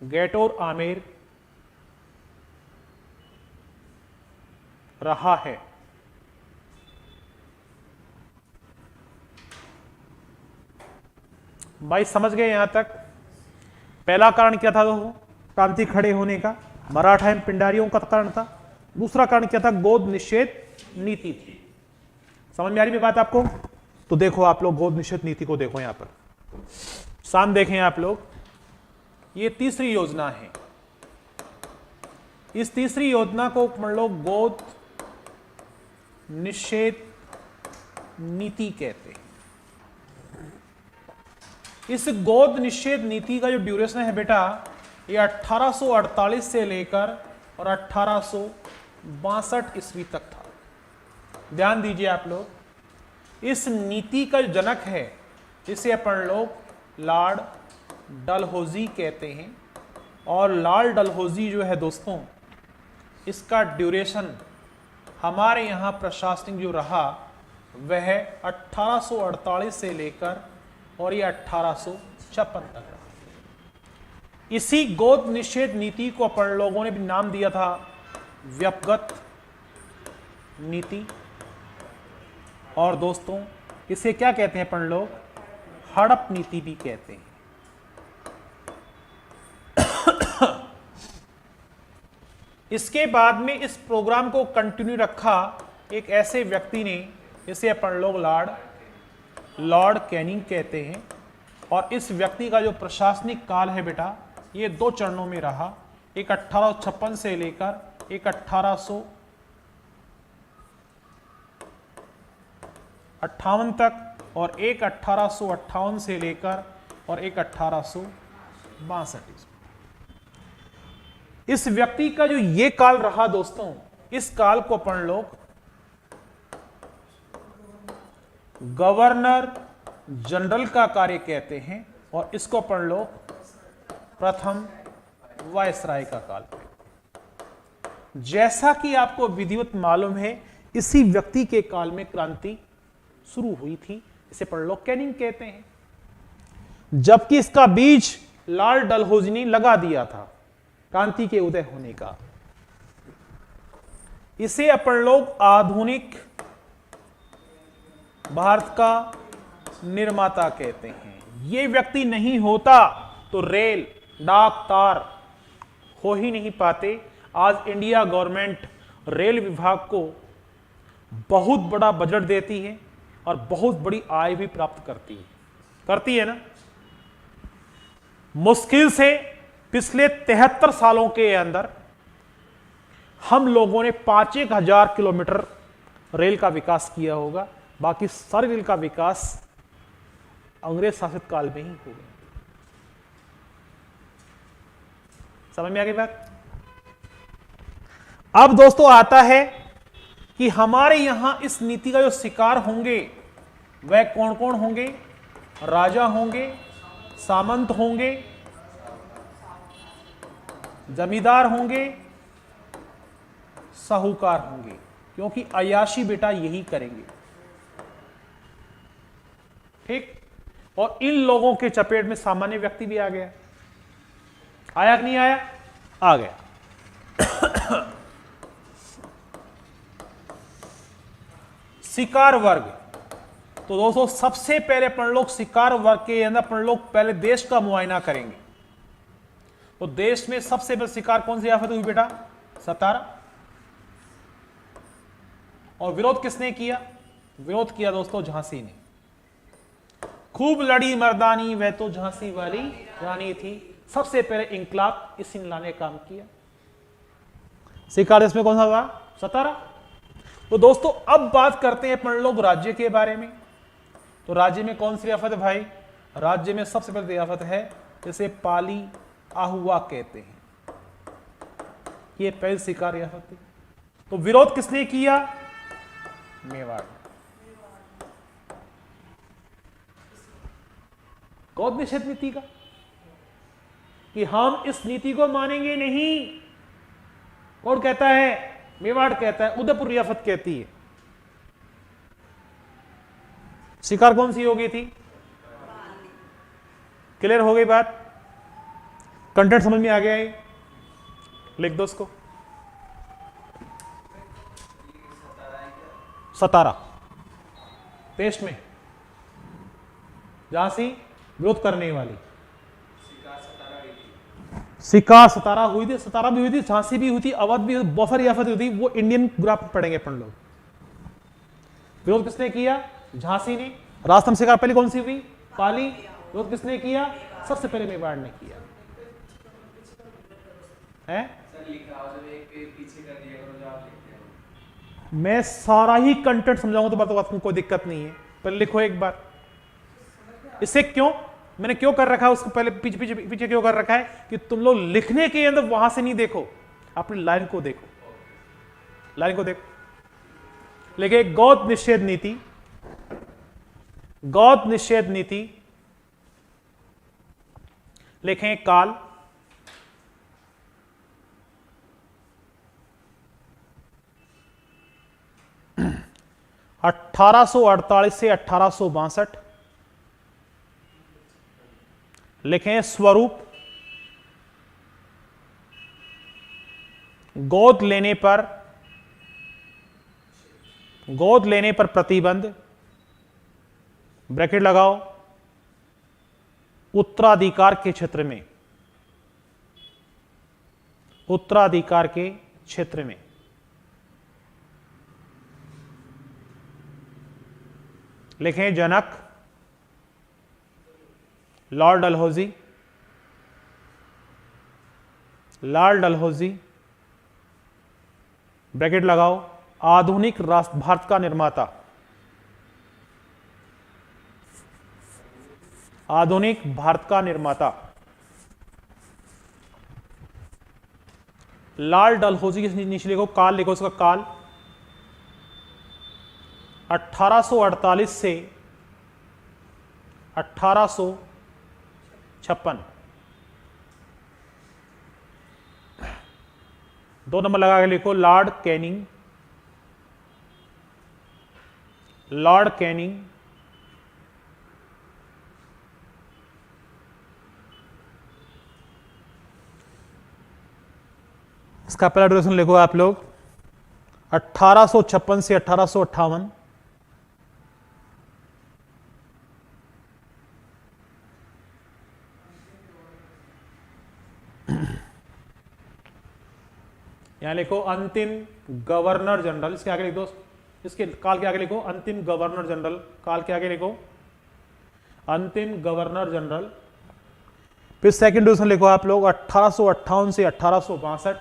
गेटोर आमेर रहा है। भाई समझ गए यहां तक? पहला कारण क्या था दोस्तों क्रांति खड़े होने का? मराठा एवं पिंडारियों का कारण था। दूसरा कारण क्या था? गोद निषेध नीति थी। समझ में आ रही है बात आपको? तो देखो आप लोग गोद निषेध नीति को देखो, यहां पर सामने देखें आप लोग, ये तीसरी योजना है। इस तीसरी योजना को हम लोग गोद निषेध नीति कहते हैं। इस गोद निषेध नीति का जो ड्यूरेशन है बेटा, ये 1848 से लेकर और 1862 ईस्वी तक था। ध्यान दीजिए आप लोग, इस नीति का जो जनक है जिसे अपन लोग लॉर्ड डलहौजी कहते हैं, और लॉर्ड डलहौजी जो है दोस्तों, इसका ड्यूरेशन हमारे यहाँ प्रशासनिक जो रहा वह 1848 से लेकर और ये 1856 तक रहा। इसी गोद निषेध नीति को अपन लोगों ने भी नाम दिया था व्यपगत नीति, और दोस्तों इसे क्या कहते हैं अपन लोग? हड़प नीति भी कहते हैं। इसके बाद में इस प्रोग्राम को कंटिन्यू रखा एक ऐसे व्यक्ति ने, जिसे अपन लोग लॉर्ड कैनिंग कहते हैं, और इस व्यक्ति का जो प्रशासनिक काल है बेटा, ये 2 चरणों में रहा। एक 1856 से लेकर एक 1858 तक, और एक 1858 से लेकर और एक 1862। इस व्यक्ति का जो ये काल रहा दोस्तों, इस काल को अपन लोग गवर्नर जनरल का कार्य कहते हैं, और इसको अपन लोग प्रथम वायसराय का काल। जैसा कि आपको विधिवत मालूम है, इसी व्यक्ति के काल में क्रांति शुरू हुई थी, इसे अपन लोग कैनिंग कहते हैं। जबकि इसका बीज लॉर्ड डलहौजी ने लगा दिया था क्रांति के उदय होने का। इसे अपन लोग आधुनिक भारत का निर्माता कहते हैं। ये व्यक्ति नहीं होता तो रेल, डाक, तार हो ही नहीं पाते। आज इंडिया गवर्नमेंट रेल विभाग को बहुत बड़ा बजट देती है और बहुत बड़ी आय भी प्राप्त करती है ना। मुश्किल से पिछले 73 सालों के अंदर हम लोगों ने 5,000 किलोमीटर रेल का विकास किया होगा। बाकी सारे रेल का विकास अंग्रेज शासित काल में ही हो गया। समझ में आ गई बात? अब दोस्तों आता है कि हमारे यहां इस नीति का जो शिकार होंगे वह कौन कौन होंगे? राजा होंगे, सामंत होंगे, जमींदार होंगे, साहूकार होंगे, क्योंकि अय्याशी बेटा यही करेंगे। ठीक? और इन लोगों के चपेट में सामान्य व्यक्ति भी आ गया। आया कि नहीं आया? आ गया। शिकार वर्ग। तो दोस्तों सबसे पहले अपन लोग शिकार वर्ग के अंदर अपन लोग पहले देश का मुआयना करेंगे। तो देश में सबसे पहले शिकार कौन सी आफत हुई बेटा? सतारा। और विरोध किसने किया? विरोध किया दोस्तों झांसी ने। खूब लड़ी मर्दानी वह तो झांसी वाली रानी थी। सबसे पहले इंकलाब इसी ने लाने काम किया। शिकार देश में कौन सा था? सतारा। तो दोस्तों अब बात करते हैं अपन लोग राज्य के बारे में। तो राज्य में कौन सी रियासत है भाई? राज्य में सबसे पहले रियासत है जिसे पाली आहुआ कहते हैं। ये पहली स्वीकार रियासत थी। तो विरोध किसने किया? मेवाड़। गौड़ निषेध नीति का कि हम इस नीति को मानेंगे नहीं। कौन कहता है? मेवाड़ कहता है, उदयपुर रियासत कहती है। शिकार कौन सी हो गई थी? क्लियर हो गई बात? कंटेंट समझ में आ गया है? लिख दो उसको। सतारा टेस्ट में झांसी विरोध करने वाली। शिकार सतारा हुई थी, सतारा भी हुई थी, झांसी भी हुई थी, अवध भी, बहुत सारी रियासत हुई थी। वो इंडियन ग्राफ पढ़ेंगे अपन लोग। विरोध किसने किया? झांसी ने। राजस्थान शिकार पहले कौन सी हुई? पाली। विरोध किसने किया? सबसे पहले मेवाड़ ने किया है। मैं सारा ही कंटेंट समझाऊंगा तो बात कोई दिक्कत नहीं है, पहले लिखो एक बार। इससे क्यों मैंने क्यों कर रखा है उसको पहले पीछे पीछे पीछे क्यों कर रखा है कि तुम लोग लिखने के अंदर वहां से नहीं देखो, अपनी लाइन को देखो, लाइन को देखो। लेकिन गौड़ निषेध नीति, गौड़ निषेध नीति लिखें काल। अठारह सौ 1848 से 1862 लिखें स्वरूप। गोद लेने पर प्रतिबंध, ब्रैकेट लगाओ, उत्तराधिकार के क्षेत्र में, उत्तराधिकार के क्षेत्र में। लिखें जनक Lord Dalhousie, Lord Dalhousie, bracket लगाओ, आधुनिक राष्ट्र भारत का निर्माता, आधुनिक भारत का निर्माता। लॉर्ड डलहौजी के नीचे लिखो काल, लिखो उसका काल। 1848 से 1856। 2 नंबर लगा के लिखो लॉर्ड कैनिंग, लॉर्ड कैनिंग। इसका पहला ड्यूरेशन लिखो आप लोग 1856 से 1858। यहां लिखो अंतिम गवर्नर जनरल, इसके आगे लिख दो, इसके काल के आगे लिखो अंतिम गवर्नर जनरल, काल के आगे लिखो अंतिम गवर्नर जनरल। फिर सेकंड ड्यूरेशन लिखो आप लोग 1858 से 1862।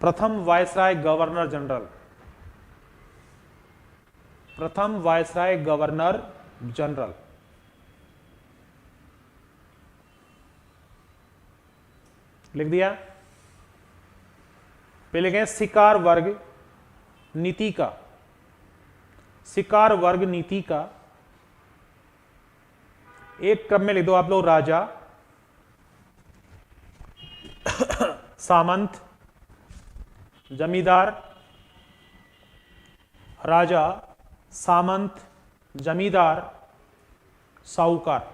प्रथम वायसराय गवर्नर जनरल, प्रथम वायसराय गवर्नर जनरल। लिख दिया। पहले लिखें शिकार वर्ग नीति का, शिकार वर्ग नीति का एक क्रम में लिख दो आप लोग राजा, सामंत, जमींदार, राजा, सामंत, जमींदार, साहूकार।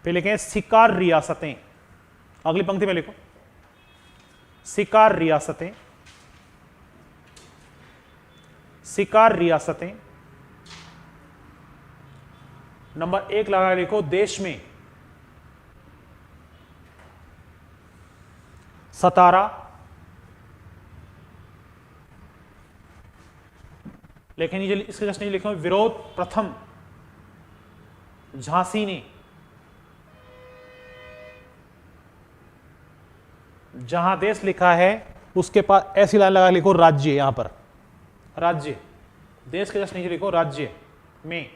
फिर लिखें शिकार रियासतें, अगली पंक्ति में लिखो शिकार रियासतें, शिकार रियासतें। नंबर 1 लगा लिखो देश में सतारा, लेकिन इसके जस्ट नहीं लिखो विरोध प्रथम झांसी ने, जहां देश लिखा है उसके पास ऐसी लाइन लगा लिखो राज्य, यहां पर राज्य। देश के जस्ट नीचे लिखो राज्य में,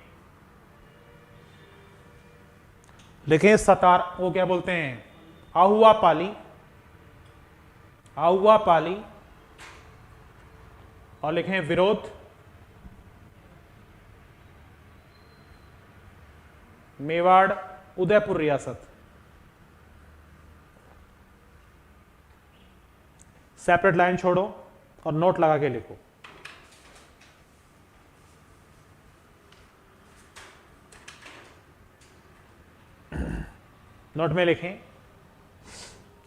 लिखें सतार, वो क्या बोलते हैं, आहुआ पाली, आहुआ पाली, और लिखें विरोध, मेवाड़, उदयपुर रियासत। सेपरेट लाइन छोड़ो और नोट लगा के लिखो। नोट में लिखें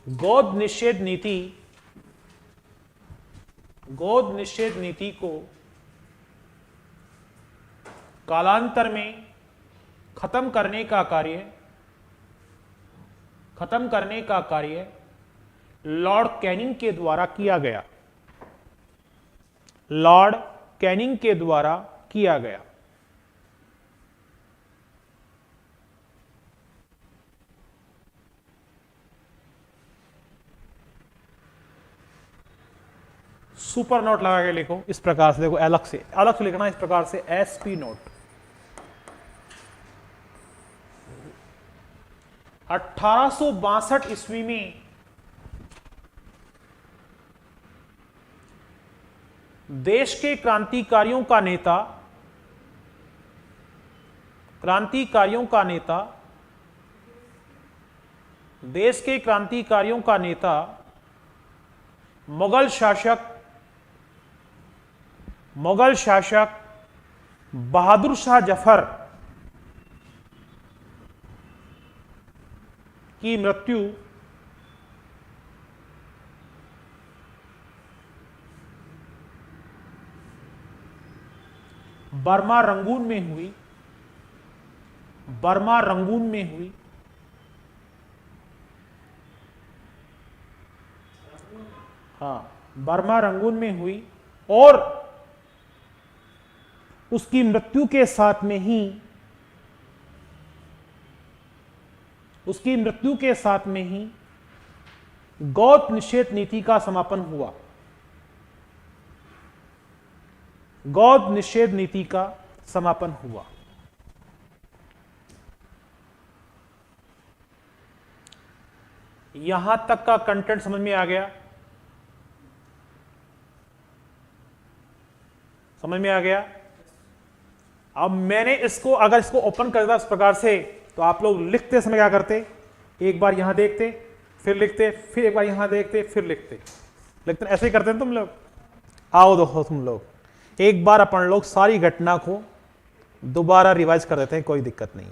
गोद निषेध नीति, गोद निषेध नीति को कालांतर में खत्म करने का कार्य लॉर्ड कैनिंग के द्वारा किया गया, लॉर्ड कैनिंग के द्वारा किया गया। सुपर नोट लगा के लिखो इस प्रकार से, देखो अलग से लिखना इस प्रकार से, एसपी नोट। 1862 ईस्वी में देश के क्रांतिकारियों का नेता, देश के क्रांतिकारियों का नेता मुगल शासक बहादुर शाह जफर की मृत्यु बर्मा रंगून में हुई, बर्मा रंगून में हुई, और उसकी मृत्यु के साथ में ही गोद निषेध नीति का समापन हुआ, गोद निषेध नीति का समापन हुआ। यहां तक का कंटेंट समझ में आ गया? समझ में आ गया? अब मैंने अगर इसको ओपन कर दिया इस प्रकार से, तो आप लोग लिखते समय क्या करते, एक बार यहां देखते, फिर लिखते, फिर एक बार यहां देखते, फिर लिखते, लेकिन ऐसे ही करते हैं तुम लोग। आओ दोस्तों, तुम लोग एक बार अपन लोग सारी घटना को दोबारा रिवाइज कर देते हैं, कोई दिक्कत नहीं,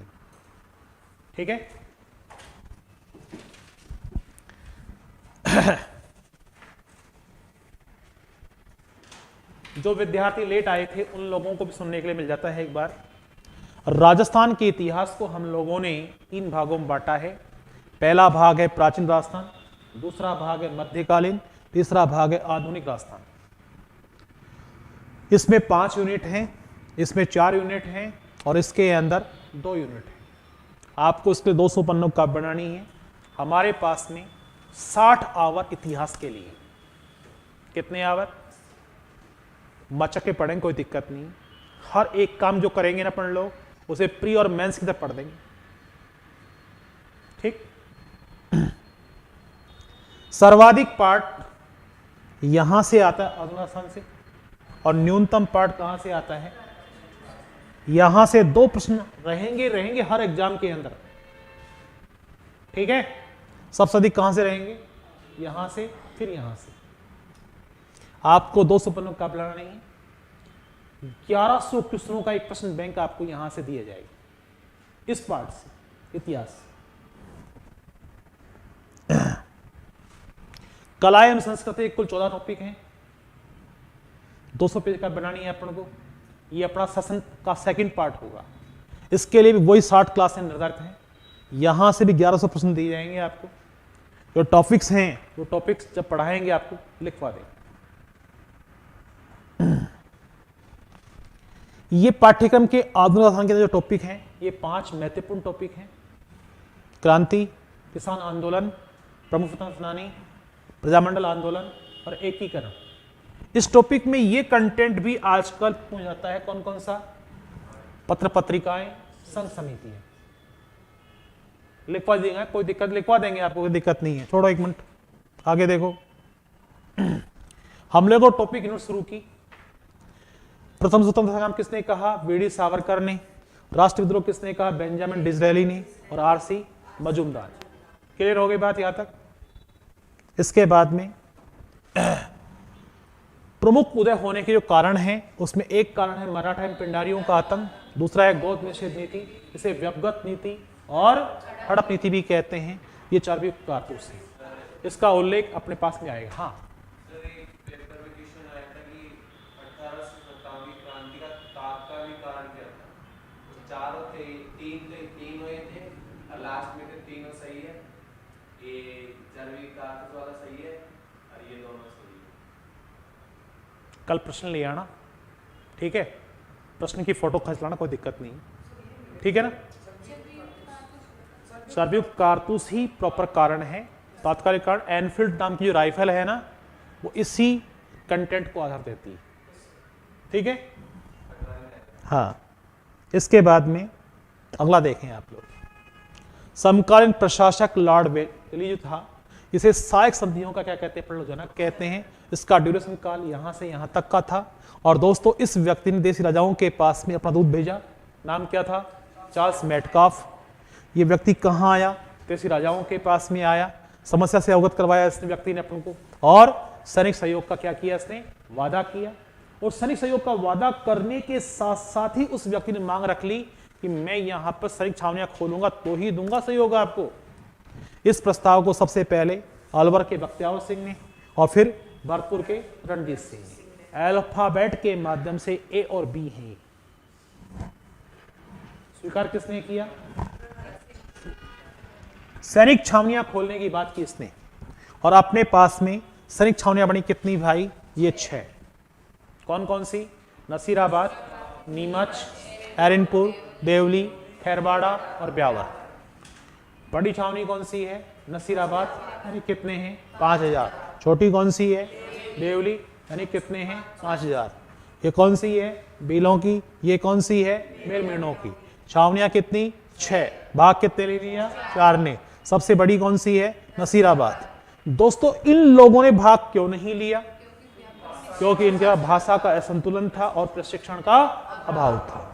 ठीक है? जो विद्यार्थी लेट आए थे उन लोगों को भी सुनने के लिए मिल जाता है एक बार। राजस्थान के इतिहास को हम लोगों ने 3 भागों में बांटा है। पहला भाग है प्राचीन राजस्थान, दूसरा भाग है मध्यकालीन, तीसरा भाग है आधुनिक राजस्थान। इसमें 5 यूनिट हैं, इसमें 4 यूनिट हैं, और इसके अंदर 2 यूनिट हैं। आपको इसके 200 पन्नों का बनानी है। हमारे पास में 60 आवर इतिहास के लिए। कितने आवर? मचक के पढ़ेंगे, कोई दिक्कत नहीं। हर एक काम जो करेंगे ना अपन लोग, उसे प्री और मेंस की तरफ पढ़ देंगे, ठीक? सर्वाधिक पार्ट यहां से आता है आधुनिक राजस्थान से, और न्यूनतम पार्ट कहां से आता है? यहां से। 2 प्रश्न रहेंगे हर एग्जाम के अंदर, ठीक है? सबसे अधिक कहां से रहेंगे? यहां से, फिर यहां से। आपको 200 पन्नों का बनाना नहीं है। 1100 क्वेश्चनों का एक प्रश्न बैंक आपको यहां से दिया जाएगा, इस पार्ट से, इतिहास। कला एवं संस्कृति कुल 14 टॉपिक हैं। 200 पेज का बनानी है अपन को। ये अपना सेशन का सेकंड पार्ट होगा। इसके लिए भी वही 60 क्लासें निर्धारित हैं। यहां से भी 1100 प्रश्न दिए जाएंगे आपको। जो टॉपिक्स हैं, वो टॉपिक्स जब पढ़ाएंगे आपको लिखवा देंगे। ये पाठ्यक्रम के आधुनिक राजस्थान के जो टॉपिक हैं, ये 5 महत्वपूर्ण टॉपिक हैं। क्रांति, किसान आंदोलन, प्रमुख सेनानी, प्रजामंडल आंदोलन और एकीकरण। इस टॉपिक में ये कंटेंट भी आजकल हो जाता है, कौन कौन सा, पत्र पत्रिकाएं, संघ समितियां। लिखवा देंगे, कोई दिक्कत, लिखवा देंगे आपको, कोई दिक्कत नहीं है। छोड़ो एक मिनट, आगे देखो। हम लोगों टॉपिक यूनिट शुरू की। प्रथम स्वतंत्रता संग्राम किसने कहा, वीडी सावरकर ने। राष्ट्र विद्रोह किसने कहा, बेंजामिन डिसरेली ने और आरसी मजूमदार। क्लियर हो गई बात यहां तक। इसके बाद में प्रमुख उदय होने के जो कारण हैं, उसमें एक कारण है मराठा एवं पिंडारियों का आतंक, दूसरा है गोद निषेध नीति, इसे व्यवगत नीति और हड़प नीति भी कहते हैं। ये चार भी कारतूस हैं, इसका उल्लेख अपने पास में आएगा। हाँ कल प्रश्न ले आना, ठीक है, प्रश्न की फोटो खींच लाना, कोई दिक्कत नहीं, ठीक है ना। सर्वयुक्त कारतूस ही प्रॉपर कारण है। तात्कालिक कारण एनफील्ड नाम की जो राइफल है ना, वो इसी कंटेंट को आधार देती है, ठीक है। हाँ, इसके बाद में अगला देखें आप लोग। समकालीन प्रशासक लॉर्ड वेलेस्ली जो था, इसे सहायक संधियों का क्या कहते हैं, प्रयोजनक कहते हैं। इसका ड्यूरेशन काल यहां से यहां तक का था। और दोस्तों, इस व्यक्ति ने देशी राजाओं के पास में अपना दूत भेजा। नाम क्या था, चार्ल्स मेटकाफ। ये व्यक्ति कहां आया, देशी राजाओं के पास में आया, समस्या से अवगत करवाया इस व्यक्ति ने अपन को, और सैनिक सहयोग का क्या किया, इसने वादा किया। और सैनिक सहयोग का वादा करने के साथ साथ ही उस व्यक्ति ने मांग रख ली कि मैं यहां पर सैनिक छावनियां खोलूंगा तो ही दूंगा सहयोग आपको। इस प्रस्ताव को सबसे पहले अलवर के बख्तियार सिंह ने और फिर भरतपुर के रणजीत सिंह ने। अल्फाबेट के माध्यम से ए और बी हैं। स्वीकार किसने किया, सैनिक छावनियां खोलने की बात की इसने। और अपने पास में सैनिक छावनियां बनी कितनी भाई, ये 6। कौन कौन सी, नसीराबाद, नीमच, एरनपुर, देवली, खैरवाड़ा और ब्यावर। बड़ी छावनी कौन सी है, नसीराबाद, यानी कितने हैं, 5000। छोटी कौन सी है, देवली, यानी कितने हैं, 5000। ये कौन सी है, बीलों की। ये कौन सी है, मेलमेड़ों की। छावनियां कितनी, 6। भाग कितने ले लिया, 4 ने। सबसे बड़ी कौन सी है, नसीराबाद। दोस्तों, इन लोगों ने भाग क्यों नहीं लिया, क्योंकि इनका भाषा का असंतुलन था और प्रशिक्षण का अभाव था।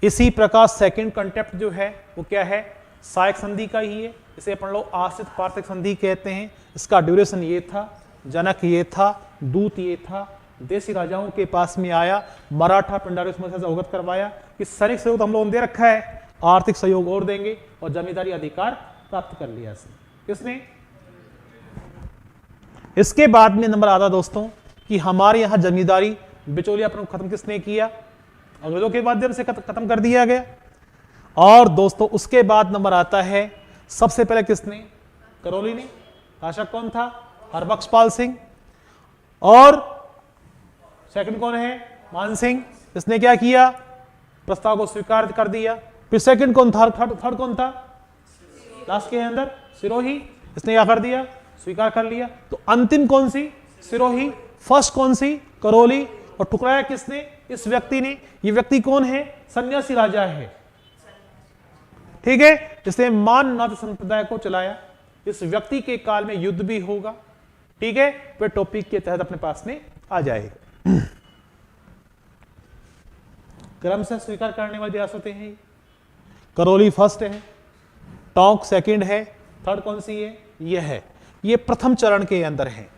इसी प्रकार सेकंड कंटेप्ट जो है वो क्या है, सहायक संधि का ही है। इसे अपन लोग आश्रित पार्थक संधि कहते हैं। इसका ड्यूरेशन ये था, जनक ये था, दूत ये था, देशी राजाओं के पास में आया, मराठा पिंडारी समस्या से अवगत करवाया कि सैनिक सहयोग हम लोगों ने दे रखा है, आर्थिक सहयोग और देंगे, और जमींदारी अधिकार प्राप्त कर लिया किसने। इसके बाद में नंबर आता दोस्तों कि हमारे यहां जमींदारी बिचौलियापन खत्म किसने किया, अंग्रेजों के माध्यम से खत्म कर दिया गया। और दोस्तों उसके बाद नंबर आता है सबसे पहले किसने, करौली ने। शासक कौन था, हरबख्शपाल सिंह। और सेकंड कौन है, मान सिंह। इसने क्या किया, प्रस्ताव को स्वीकार कर दिया। फिर सेकंड कौन था, थर्ड कौन था, लास्ट के अंदर सिरोही। इसने क्या कर दिया, स्वीकार कर लिया। तो अंतिम कौन सी, सिरोही। फर्स्ट कौन सी, करौली। और ठुकराया किसने, इस व्यक्ति ने। ये व्यक्ति कौन है, सन्यासी राजा है, ठीक है। इसने मान नाथ संप्रदाय को चलाया। इस व्यक्ति के काल में युद्ध भी होगा, ठीक है। वे टॉपिक के तहत अपने पास में आ जाएगा। क्रम से स्वीकार करने वाली रियासतें हैं। करौली फर्स्ट है, टोंक सेकंड है, थर्ड कौन सी है, यह है। ये प्रथम चरण के अंदर है,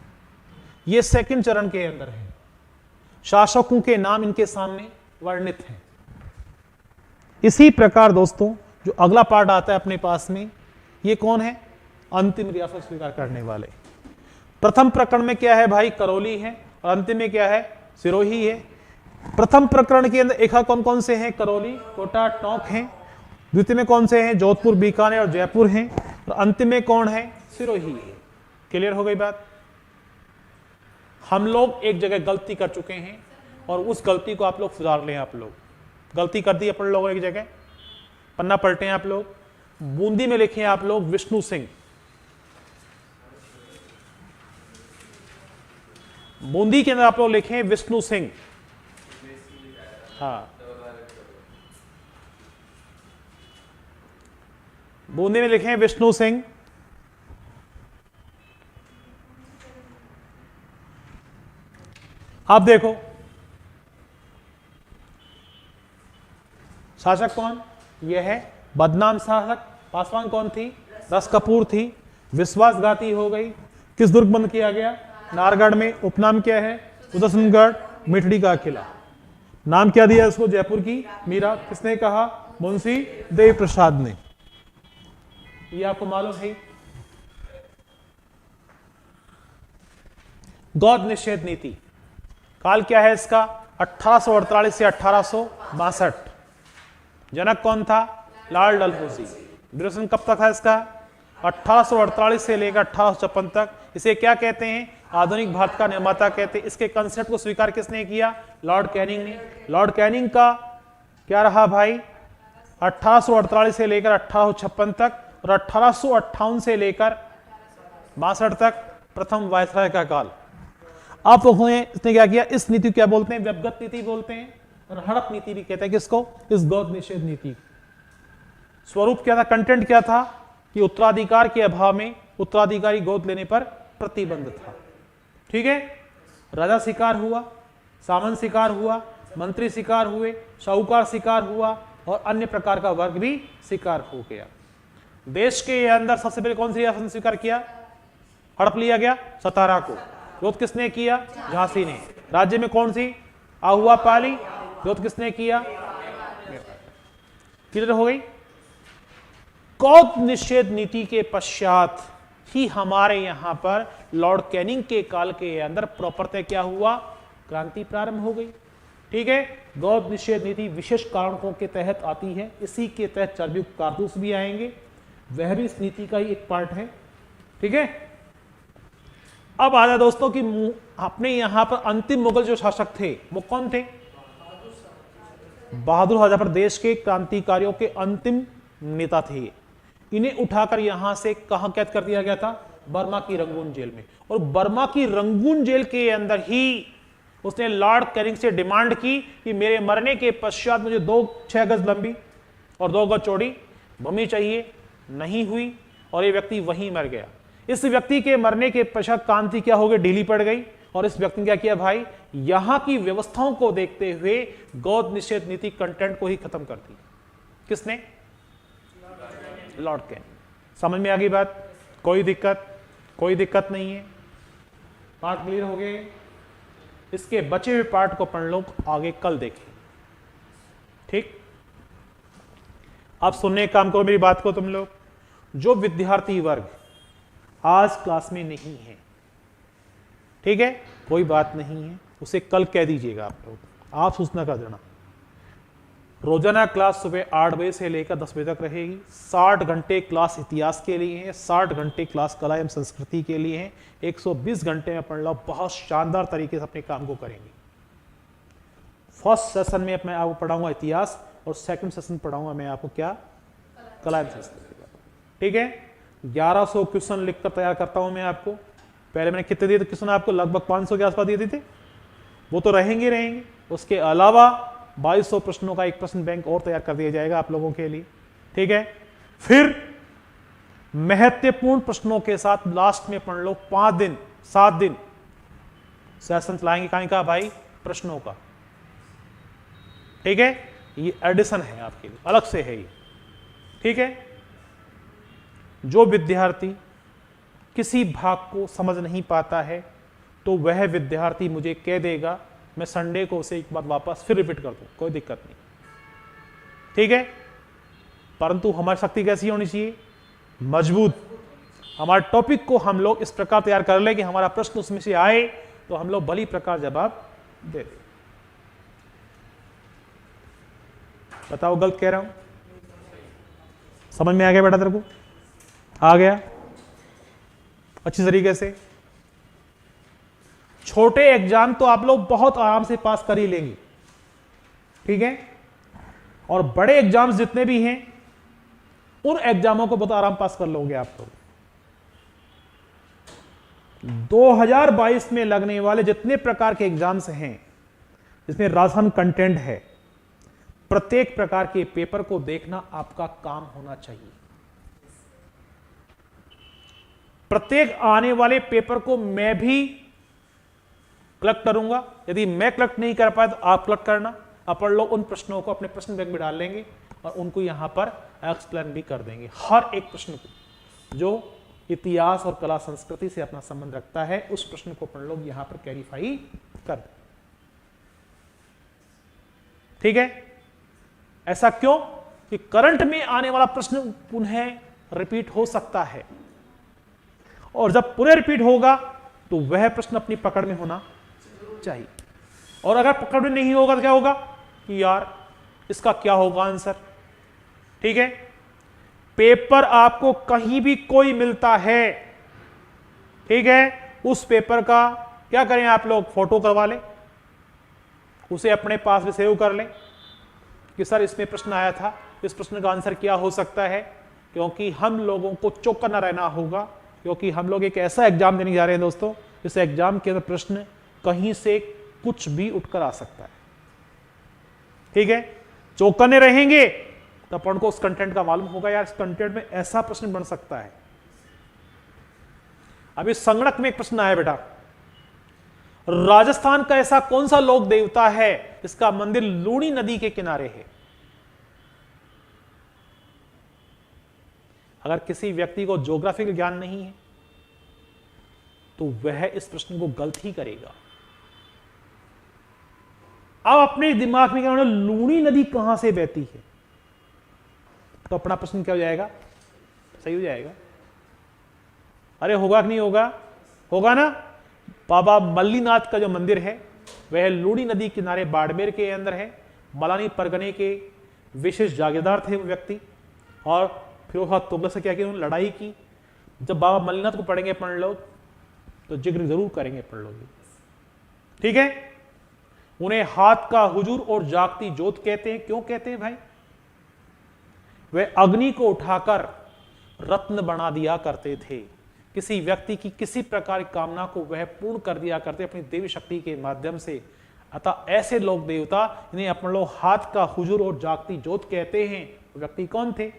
ये सेकंड चरण के अंदर है। शासकों के नाम इनके सामने वर्णित हैं। इसी प्रकार दोस्तों जो अगला पार्ट आता है अपने पास में, ये कौन है, अंतिम रियासत स्वीकार करने वाले। प्रथम प्रकरण में क्या है भाई, करौली है, और अंतिम में क्या है, सिरोही है। प्रथम प्रकरण के अंदर एक कौन कौन से हैं, करौली, कोटा, टोंक हैं। द्वितीय में कौन से हैं, जोधपुर, बीकानेर और जयपुर हैं। और अंतिम में कौन है, सिरोही है। क्लियर हो गई बात। हम लोग एक जगह गलती कर चुके हैं और उस गलती को आप लोग सुधार लें। आप लोग गलती कर दी अपन लोगों ने एक जगह, पन्ना पलटे आप लोग, बूंदी में लिखे आप लोग विष्णु सिंह। बूंदी के अंदर आप लोग लिखें विष्णु सिंह। हाँ, बूंदी में लिखें विष्णु सिंह। आप देखो शासक कौन, यह है बदनाम शासक। पासवान कौन थी, रस कपूर थी। विश्वासघाती हो गई। किस दुर्ग बंद किया गया, नारगढ़ में। उपनाम क्या है, सुदर्शनगढ़, मिठड़ी का किला। नाम क्या दिया इसको, जयपुर की मीरा। किसने कहा, मुंशी देव प्रसाद ने। ये आपको मालूम है। गौद निषेध नीति काल क्या है इसका, 1848 से 1862। जनक कौन था, लाल डलहौजी। ड्यूरेशन कब तक है इसका, 1848 से लेकर 1856 तक। इसे क्या कहते हैं, आधुनिक भारत का निर्माता कहते हैं। इसके कंसेप्ट को स्वीकार किसने किया, लॉर्ड कैनिंग ने। लॉर्ड कैनिंग का क्या रहा भाई, 1848 से लेकर 1856 तक और 1858 से लेकर 62 तक प्रथम वायसराय का काल। आप लोगों ने इसने क्या किया, इस नीति क्या बोलते हैं, व्यवगत नीति बोलते हैं और हड़प नीति भी कहते हैं। किसको, इस गौद निषेध नीति। स्वरूप क्या था, कंटेंट क्या था कि उत्तराधिकार के अभाव में उत्तराधिकारी गोद लेने पर प्रतिबंध था। ठीक है, राजा शिकार हुआ, सामंत शिकार हुआ, मंत्री शिकार हुए, साहूकार शिकार हुआ और अन्य प्रकार का वर्ग भी शिकार हो गया। देश के अंदर सबसे पहले कौन सी रियासत ने स्वीकार किया, हड़प लिया गया सतारा को। विरोध किसने किया, झांसी ने। राज्य में कौन सी, आहुआ पाली। विरोध किसने किया, क्लियर हो गई। गौद निषेध नीति के पश्चात ही हमारे यहां पर लॉर्ड कैनिंग के काल के अंदर प्रॉपरतः क्या हुआ, क्रांति प्रारंभ हो गई। ठीक है, गौद निषेध नीति विशेष कारणों के तहत आती है। इसी के तहत चर्बयुक्त कारतूस भी आएंगे, वह भी इस नीति का ही एक पार्ट है। ठीक है, अब आ जाए दोस्तों कि अपने यहां पर अंतिम मुगल जो शासक थे वो कौन थे, बहादुर शाह जफर देश के क्रांतिकारियों के अंतिम नेता थे। इन्हें उठाकर यहां से कहां कैद कर दिया गया था, बर्मा की रंगून जेल में। और बर्मा की रंगून जेल के अंदर ही उसने लॉर्ड कैनिंग से डिमांड की कि मेरे मरने के पश्चात मुझे 6 गज लंबी और 2 गज चौड़ी भूमि चाहिए। नहीं हुई और ये व्यक्ति वहीं मर गया। इस व्यक्ति के मरने के पश्चात क्रांति क्या हो गई, ढीली पड़ गई। और इस व्यक्ति ने क्या किया भाई, यहां की व्यवस्थाओं को देखते हुए गौद निषेध नीति कंटेंट को ही खत्म कर दी। किसने, लॉर्ड कैनिंग। समझ में आ गई बात, कोई दिक्कत नहीं है। पार्ट क्लियर हो गए। इसके बचे हुए पार्ट को पढ़ लो, आगे कल देखें। ठीक, अब सुनने का काम करो मेरी बात को तुम लोग। जो विद्यार्थी वर्ग आज क्लास में नहीं है, ठीक है, कोई बात नहीं है, उसे कल कह दीजिएगा। आप लोग आप सूचना कर देना। रोजाना क्लास सुबह 8 बजे से लेकर 10 बजे तक रहेगी। 60 घंटे क्लास इतिहास के लिए हैं, 60 घंटे क्लास कला एवं संस्कृति के लिए हैं। 120 घंटे में पढ़ लो, बहुत शानदार तरीके से अपने काम को करेंगे। फर्स्ट सेशन में मैं आपको पढ़ाऊंगा इतिहास और सेकंड सेशन पढ़ाऊंगा मैं आपको क्या, कला एवं संस्कृति। ठीक है, 1100 क्वेश्चन लिखकर तैयार करता हूं मैं आपको। पहले मैंने कितने दिए थे क्वेश्चन आपको, लगभग 500 के आसपास दिए थे, वो तो रहेंगे। उसके अलावा 2200 प्रश्नों का एक प्रश्न बैंक और तैयार कर दिया जाएगा आप लोगों के लिए। ठीक है, फिर महत्वपूर्ण प्रश्नों के साथ लास्ट में पढ़ लो 5 दिन 7 दिन सेशन चलाएंगे। कहां का भाई, प्रश्नों का। ठीक है, ये एडिशन है आपके लिए, अलग से है ये। ठीक है, जो विद्यार्थी किसी भाग को समझ नहीं पाता है तो वह विद्यार्थी मुझे कह देगा, मैं संडे को उसे एक बार वापस फिर रिपीट कर दूं, कोई दिक्कत नहीं। ठीक है, परंतु हमारी शक्ति कैसी होनी चाहिए, मजबूत। हमारे टॉपिक को हम लोग इस प्रकार तैयार कर ले कि हमारा प्रश्न उसमें से आए तो हम लोग भली प्रकार जवाब दे दें। बताओ गलत कह रहा हूं, समझ में आ गया बेटा तेरे को, आ गया अच्छी तरीके से। छोटे एग्जाम तो आप लोग बहुत आराम से पास कर ही लेंगे। ठीक है, और बड़े एग्जाम्स जितने भी हैं उन एग्जामों को बहुत आराम पास कर लोगे आप लोग। 2022 में लगने वाले जितने प्रकार के एग्जाम्स हैं जिसमें राजस्थान कंटेंट है, प्रत्येक प्रकार के पेपर को देखना आपका काम होना चाहिए। प्रत्येक आने वाले पेपर को मैं भी कलेक्ट करूंगा। यदि मैं कलेक्ट नहीं कर पाया तो आप कलेक्ट करना। अपन लोग उन प्रश्नों को अपने प्रश्न बैंक में डाल लेंगे और उनको यहां पर एक्सप्लेन भी कर देंगे। हर एक प्रश्न को जो इतिहास और कला संस्कृति से अपना संबंध रखता है, उस प्रश्न को अपन लोग यहां पर क्लैरिफाई कर दें। ठीक है? ऐसा क्यों? कि करंट में आने वाला प्रश्न पुनः रिपीट हो सकता है, और जब पुनः रिपीट होगा तो वह प्रश्न अपनी पकड़ में होना चाहिए। और अगर पकड़ में नहीं होगा तो क्या होगा कि यार इसका क्या होगा आंसर। ठीक है? पेपर आपको कहीं भी कोई मिलता है, ठीक है, उस पेपर का क्या करें आप लोग, फोटो करवा लें, उसे अपने पास में सेव कर लें कि सर इसमें प्रश्न आया था, इस प्रश्न का आंसर क्या हो सकता है। क्योंकि हम लोगों को चौकन्ना रहना होगा, क्योंकि हम लोग एक ऐसा एग्जाम देने जा रहे हैं दोस्तों, इस एग्जाम के अंदर प्रश्न कहीं से कुछ भी उठकर आ सकता है। ठीक है? चौकन्ने रहेंगे तो अपन को उस कंटेंट का मालूम होगा, यार इस कंटेंट में ऐसा प्रश्न बन सकता है। अभी संगणक में एक प्रश्न आया बेटा, राजस्थान का ऐसा कौन सा लोक देवता है जिसका मंदिर लूणी नदी के किनारे है। अगर किसी व्यक्ति को ज्योग्राफी का ज्ञान नहीं है तो वह इस प्रश्न को गलत ही करेगा। अब अपने दिमाग में क्या होना, लूणी नदी कहां से बहती है, तो अपना प्रश्न क्या हो जाएगा, सही हो जाएगा। अरे होगा कि नहीं होगा, होगा ना। बाबा मल्लीनाथ का जो मंदिर है वह लूणी नदी किनारे बाड़मेर के अंदर है। मलानी परगने के विशेष जागीरदार थे वो व्यक्ति, और फिरोज तुगलक से क्या किया, उन्होंने लड़ाई की। जब बाबा मल्लीनाथ को पढ़ेंगे अपन लोग तो जिक्र जरूर करेंगे अपन लोग। ठीक है? उन्हें हाथ का हुजूर और जागती जोत कहते हैं। क्यों कहते हैं भाई? वे अग्नि को उठाकर रत्न बना दिया करते थे। किसी व्यक्ति की किसी प्रकार की कामना को वह पूर्ण कर दिया करते अपनी देवी शक्ति के माध्यम से। अतः ऐसे लोग देवता इन्हें अपन लोग हाथ का हुजूर और जागती जोत कहते हैं। वो व्यक्ति कौन थे?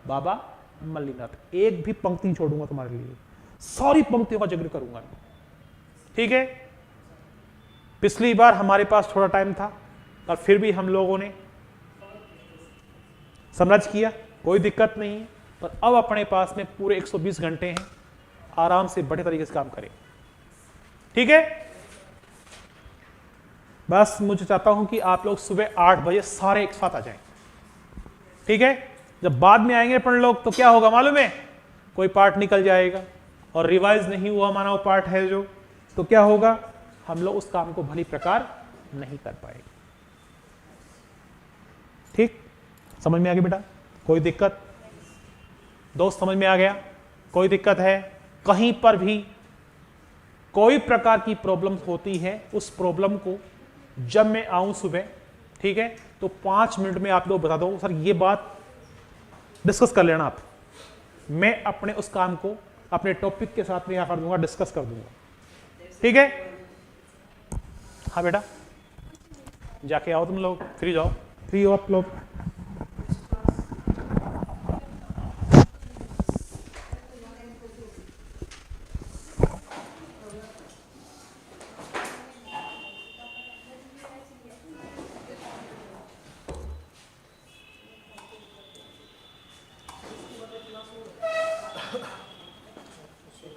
बाबा मल्लीनाथ। एक भी पंक्ति नहीं छोड़ूंगा तुम्हारे लिए, सारी पंक्तियों का जिक्र करूंगा। ठीक है? पिछली बार हमारे पास थोड़ा टाइम था पर फिर भी हम लोगों ने समझ किया, कोई दिक्कत नहीं है। पर अब अपने पास में पूरे 120 घंटे हैं, आराम से बड़े तरीके से काम करें। ठीक है? बस मुझे चाहता हूं कि आप लोग सुबह 8 बजे सारे एक साथ आ जाएं। ठीक है? जब बाद में आएंगे अपन लोग तो क्या होगा मालूम है, कोई पार्ट निकल जाएगा और रिवाइज नहीं हुआ माना वो पार्ट है जो, तो क्या होगा, हम लोग उस काम को भली प्रकार नहीं कर पाएंगे। ठीक? समझ में आ गया बेटा? कोई दिक्कत? दोस्त समझ में आ गया? कोई दिक्कत है? कहीं पर भी कोई प्रकार की प्रॉब्लम होती है, उस प्रॉब्लम को जब मैं आऊं सुबह, ठीक है, तो 5 मिनट में आप लोग बता दो, सर ये बात डिस्कस कर लेना आप। मैं अपने उस काम को अपने टॉपिक के साथ में यहां कर दूंगा, डिस्कस कर दूंगा। ठीक है? हाँ बेटा, जाके आओ तुम लोग, फ्री जाओ, फ्री हो आप लोग।